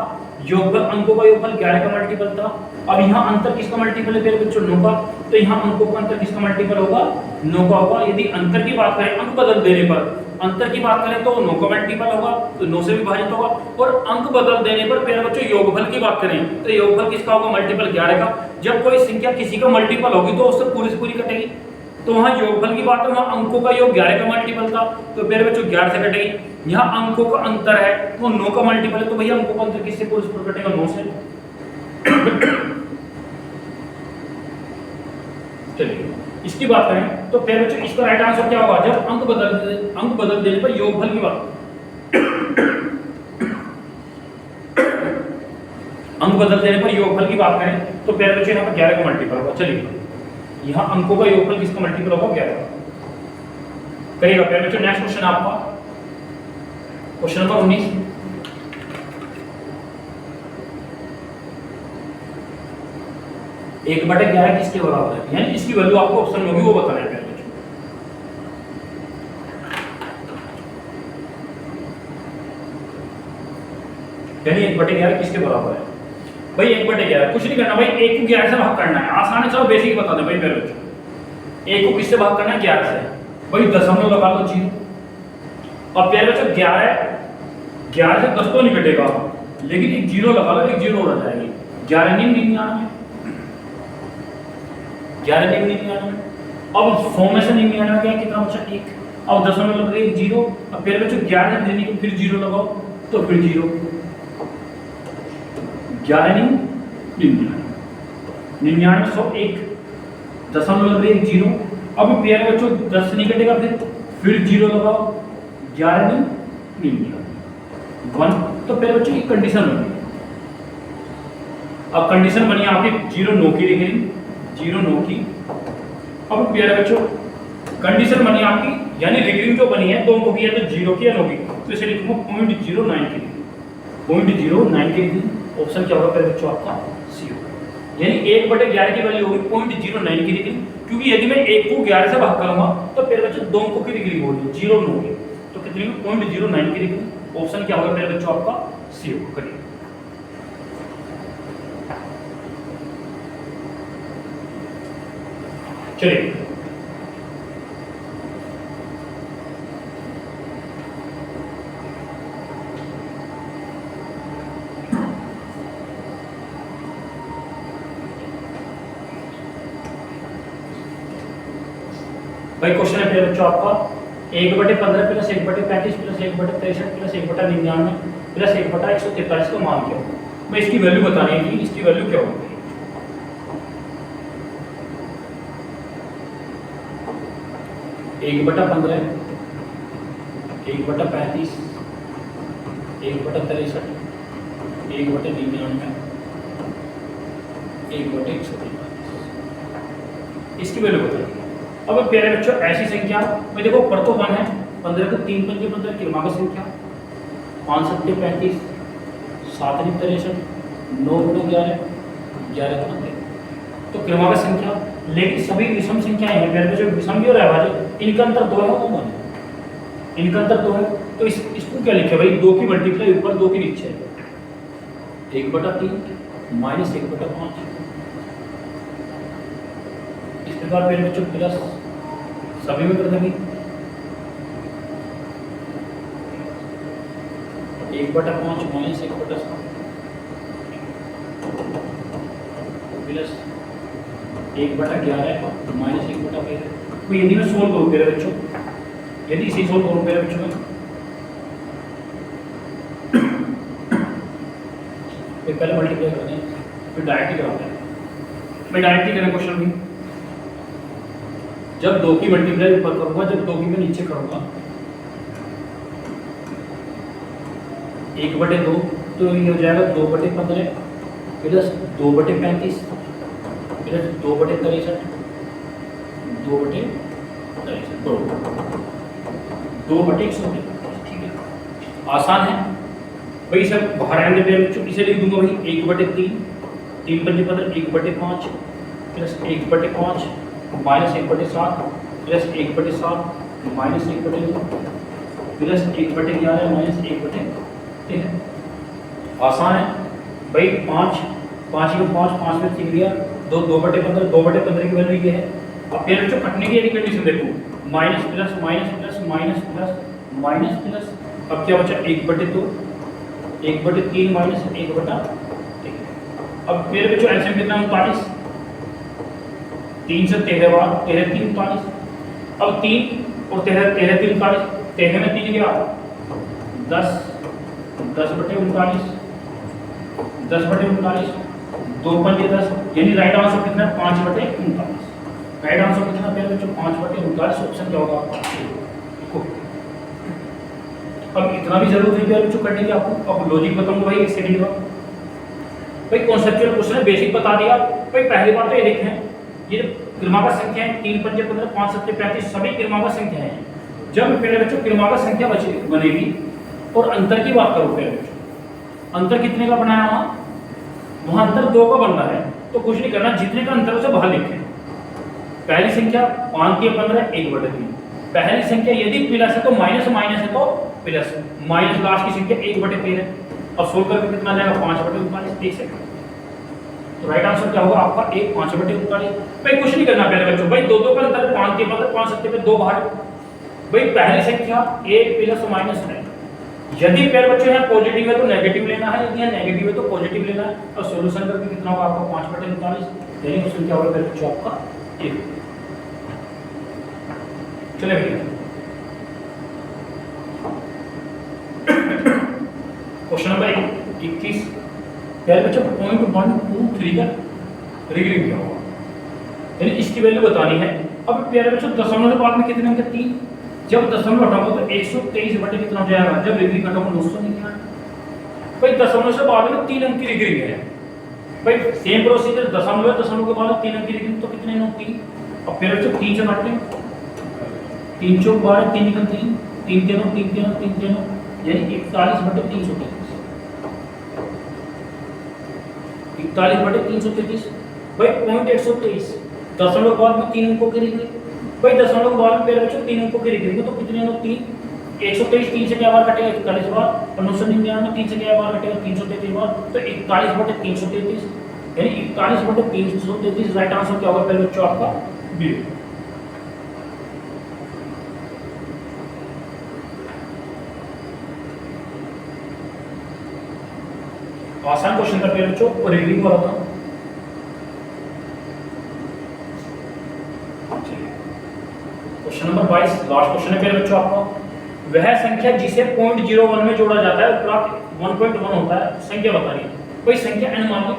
योगफल अंकों का योगफल 11 का मल्टीपल था। अब यहाँ अंतर किसका मल्टीपल है पहले बच्चों? 9 का, तो यहाँ अंकों का अंतर किसका मल्टीपल होगा? 9 का होगा। यदि अंतर की बात करें अंक बदल देने पर, अंतर की बात करें तो 9 का मल्टीपल होगा, तो 9 से विभाजित होगा। और अंक बदल देने पर पहले बच्चों योगफल की बात करें तो योगफल किसका होगा? मल्टीपल 11 का। जब कोई संख्या किसी का मल्टीपल होगी तो उससे पूरी से पूरी कटेगी। तो वहाँ योगफल की बात है, वहाँ अंकों का योग 11 का मल्टीपल था, तो मेरे बच्चों 11 से कटेगी। यहाँ अंकों का अंतर है तो 9 का मल्टीपल है, तो भैया अंकों का अंतर किससे पूरी से कटेगा? 9 से। चलिए इसकी बात करें तो फिर बच्चों इसका राइट आंसर क्या होगा? जब अंक बदल देने पर योगफल की बात अंक बदल देने पर योगफल की बात करें तो फिर बच्चों यहाँ पर 11 का मल्टीपल होगा। चलिए यहाँ अंकों का योगफल किसका मल्टीपल होगा? 11 करिएगा फिर बच्चों। नेक्स्ट क्वेश्चन आपका क्वेश्चन नंबर 19। एक बटे 11 किसके बराबर है? यानी इसकी वैल्यू आपको ऑप्शन में होगी वो बताना है पहले बच्चों। यानी 1 बटे 11 किसके बराबर है? भाई 1 बटे 11 कुछ नहीं करना भाई, 1 को 11 से भाग करना है। आसान है, चलो बेसिक बता दे भाई पहले बच्चों। 1 को किससे भाग करना है? 11 से। भाई दशमलव लगा लो 0। अब पहले बच्चों 11 से 10 तो नहीं कटेगा, लेकिन एक 0 लगा लो, एक 0 हो जाएगी। 11 नहीं 99, 11 नहीं 99। अब 100 में से 99 गया कितना बचा? 1। अब दशमलव लग गई 0। अब फिर बच्चों 11 से देने को फिर 0 लगाओ तो फिर 0। 11 नहीं 99 100 1 दशमलव लग रही है 0। अब प्यारे बच्चों 10 से नहीं कटेगा, फिर 0 लगाओ। 11 नहीं 1। तो प्यारे बच्चों एक कंडीशन बनी। अब कंडीशन बनी आपकी 0 9 की लिख रही, 0 9 की। अब प्यारे बच्चों कंडीशन बनी आपकी, यानी रिकरिंग जो बनी है 2 अंकों की है तो 0 की या 9 की, तो इसे लिखूंगा 0.09 की, 0.09 की। ऑप्शन क्या होगा प्यारे बच्चों आपका? सी होगा। यानी 1 बटे 11 की वैल्यू होगी 0.09 की डिग्री, क्योंकि यदि मैं 1 को 11 से भाग करूंगा तो फिर बच्चों 2 अंकों की डिग्री होगी 0 9 की, तो कितनी 0.09 की डिग्री। ऑप्शन क्या होगा मेरे बच्चों आपका? सी होगा। करिए चलिए भाई क्वेश्चन है प्यारे बच्चों आपका 1/15 प्लस 1/35 प्लस 1/63 प्लस 1/99 प्लस 1/143 का मान क्या होगा। मैं इसकी वैल्यू बतानी है कि इसकी वैल्यू क्या होगी। 1/15 1/35 1/63 1/99 1/143 इसकी वैल्यू बताइए। अब प्यारे बच्चों ऐसी संख्या में देखो ऊपर तो 1 है, 15 को 3 पंजे 15 क्रमांक संख्या, 5 सत्ते 35 7 नी 63 9 गुणे 11 11 गुणे 13 तो क्रमांक संख्या, लेकिन सभी विषम संख्याएं हैं प्यारे बच्चों, विषम भी और अभाज्य इनका अंतर 2 है वो 1 है, इनका अंतर 2 है। तो इसको क्या लिखे भाई, 2 की मल्टीप्लाई ऊपर 2 की नीचे 1/3 माइनस 1/5 इस प्रकार मेरे बच्चों प्लस सभी में कर देंगे 1/5 माइनस 1/7 प्लस 1/11 माइनस 1/13। तो यदि मैं सोल्व करूँ मेरे बच्चों, यदि इसे सोल्व करूँ मेरे बच्चों में पहले मल्टीप्लाई कर दें फिर डायरेक्टली कराते हैं। मैं डायरेक्टली करें क्वेश्चन भी, जब 2 की मल्टीप्लाई ऊपर करूंगा, जब 2 की मैं नीचे करूंगा 1/2 तो ये हो जाएगा 2/15 प्लस 2/35 प्लस 2/63 2/143 ठीक है, आसान है भाई। सब बाहर आएंगे मेरे बच्चों, इसे लिख दूंगा भाई 1/3 3 पंजे 15 1/5 plus 1/5 minus 1/7 plus 1/7 minus 1/2 plus 1/11 minus 1/13। आसान है भाई। 5 5 को 5 में 3 लिया 2/15 2/15 की वैल्यू ये है। अब फिर बच्चों कटने की यदि कंडीशन देखो minus plus minus plus minus plus minus plus, अब क्या बचा 1/2 1/3 माइनस 1/3। अब मेरे बच्चों एलसीएम कितना 39 3 से 13 बार 13 3 39। अब 3 और 13 13 3 39, 13 में 3 गया 10 10/39 10/39 2 पंजे 10, यानी राइट आंसर कितना 5/39। राइट आंसर कितना मेरे बच्चों 5/39, ऑप्शन क्या होगा आपका। अब इतना भी जरूरी है मेरे बच्चों करने की आपको। अब लॉजिक बताऊंगा भाई 1 सेकंड का। भाई कॉन्सेप्चुअल क्वेश्चन है, बेसिक बता दिया भाई। पहली बात तो ये देखें, ये क्रमांक संख्या है 3 पंजे 15 5 सत्ते 35 सभी क्रमांक संख्या है। जब मेरे बच्चों क्रमांक संख्या बनेगी और अंतर की बात करो मेरे बच्चों, अंतर कितने का बनाया वहां अंतर 2 का बनना है, तो कुछ नहीं करना, जितने का अंतर उसे बाहर लिखें। पहली संख्या 5 के 15 1/3, पहली संख्या यदि प्लस है तो माइनस माइनस है तो प्लस, माइनस लास्ट की संख्या 1/13 है। अब सोल्व करके कितना जाएगा 5/39। 1 सेकंड, तो राइट आंसर क्या होगा आपका 1 5/39। भाई कुछ नहीं करना प्यारे बच्चों, भाई 2 का अंतर 5 के 15 5 सत्ते पे 2 बाहर। भाई पहली संख्या a प्लस माइनस है, यदि प्यारे बच्चों यहाँ पॉजिटिव है तो नेगेटिव लेना है, यदि यहाँ नेगेटिव है तो पॉजिटिव लेना है। और सॉल्यूशन करके कितना होगा आपका 5/39, यानी क्वेश्चन क्या होगा प्यारे बच्चों आपका 1। चलिए भैया क्वेश्चन नंबर 21 प्यारे बच्चों 0.123 का रिग्रिंग क्या होगा, यानी इसकी वैल्यू बतानी है। अब प्यारे बच्चों दशमलव के बाद में कितने होंगे 3, जब दशमलव हटाओगे तो 123 बटे कितना हो जाएगा, जब रिग्रिंग हटाओगे 999। भाई दशमलव से बाद में 3 अंक की रिग्रिंग है। भाई सेम प्रोसीजर दशमलव के बाद 3 अंक की रिग्रिंग, तो कितने 9 3। अब फिर बच्चों 3 से काटते हैं 3 चौक 12 3 निकल 3 3 3 3 3 3 3 यानी 41/333 41/333। भाई 0.123 दशमलव बाद में 3 अंकों की रिग्रिंग। भाई दशमलव बाद में मेरे बच्चों 3 अंकों की रिग्रिंग, तो कितने 3 123 3 से क्या बार कटेगा 41 बार, और 999 3 से क्या बार कटेगा 333 बार, तो 41/333 यानी 41/333 राइट आंसर क्या होगा पहले बच्चों आपका बी। आसान क्वेश्चन था मेरे बच्चों, और रिग्रिंग वाला था। क्वेश्चन नंबर 22 लास्ट क्वेश्चन है प्यारे बच्चों आपका। वह संख्या जिसे 0.01 में जोड़ा जाता है प्राप्त 1.1 होता है, संख्या बता रही है। कोई संख्या n मान लो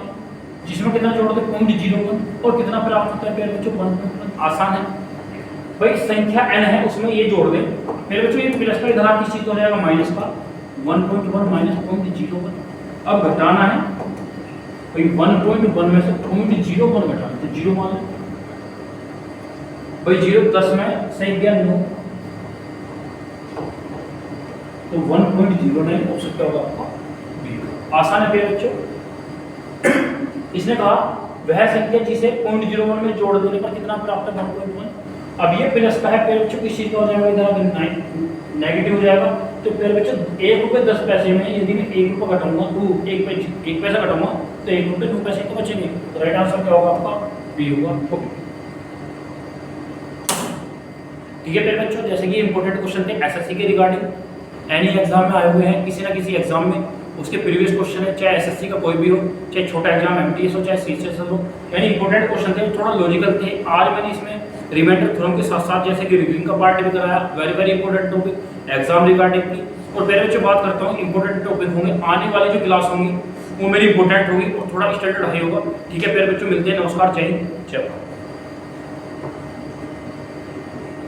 जिसमें कितना जोड़ते 0.01 और कितना प्राप्त होता है प्यारे बच्चों 1.1। आसान है भाई, संख्या n है उसमें ये जोड़ दें प्यारे बच्चों। ये प्लस का इधर किस चीज हो जाएगा माइनस का 1.1 माइनस 0.01। अब घटाना है भाई 1.1 में से 0.01 घटाना तो 0 मान लो भाई। 0 10 में सही गया 9 तो 1.09 ऑप्शन क्या होगा आपका बी। आसान है प्यारे बच्चों। इसने कहा वह संख्या जिसे 0.01 में जोड़ देने पर कितना प्राप्त है 1.1। अब ये प्लस का है प्यारे बच्चों, किस चीज का हो जाएगा इधर नेगेटिव हो जाएगा। तो प्यारे बच्चों 1 रुपये 10 पैसे में यदि मैं 1 रुपये घटाऊंगा तो 1 पैसा घटाऊंगा तो 1 रुपये 2 पैसे तो बचेंगे। तो राइट आंसर क्या होगा आपका बी होगा। ठीक है प्यारे बच्चों, जैसे कि इंपॉर्टेंट क्वेश्चन थे एसएससी के रिगार्डिंग एनी एग्जाम में आए हुए हैं, किसी ना किसी एग्जाम में उसके प्रीवियस क्वेश्चन है, चाहे एसएससी का कोई भी हो, चाहे छोटा एग्जाम एमटीएस हो, चाहे सीसीएस हो, यानी इंपॉर्टेंट क्वेश्चन थे, थोड़ा लॉजिकल थे। आज मैंने इसमें रिमाइंडर थ्योरम के साथ साथ जैसे कि रिव्यूइंग का पार्ट भी कराया, very very important topic exam regarding की। और प्यारे बच्चों बात करता हूँ इंपॉर्टेंट टॉपिक होंगे, आने वाली जो क्लास होंगी वो मेरी इंपॉर्टेंट होगी और थोड़ा स्टैंडर्ड हाई होगा। ठीक है प्यारे बच्चों, मिलते हैं, नमस्कार, जय हिंद, जय भारत।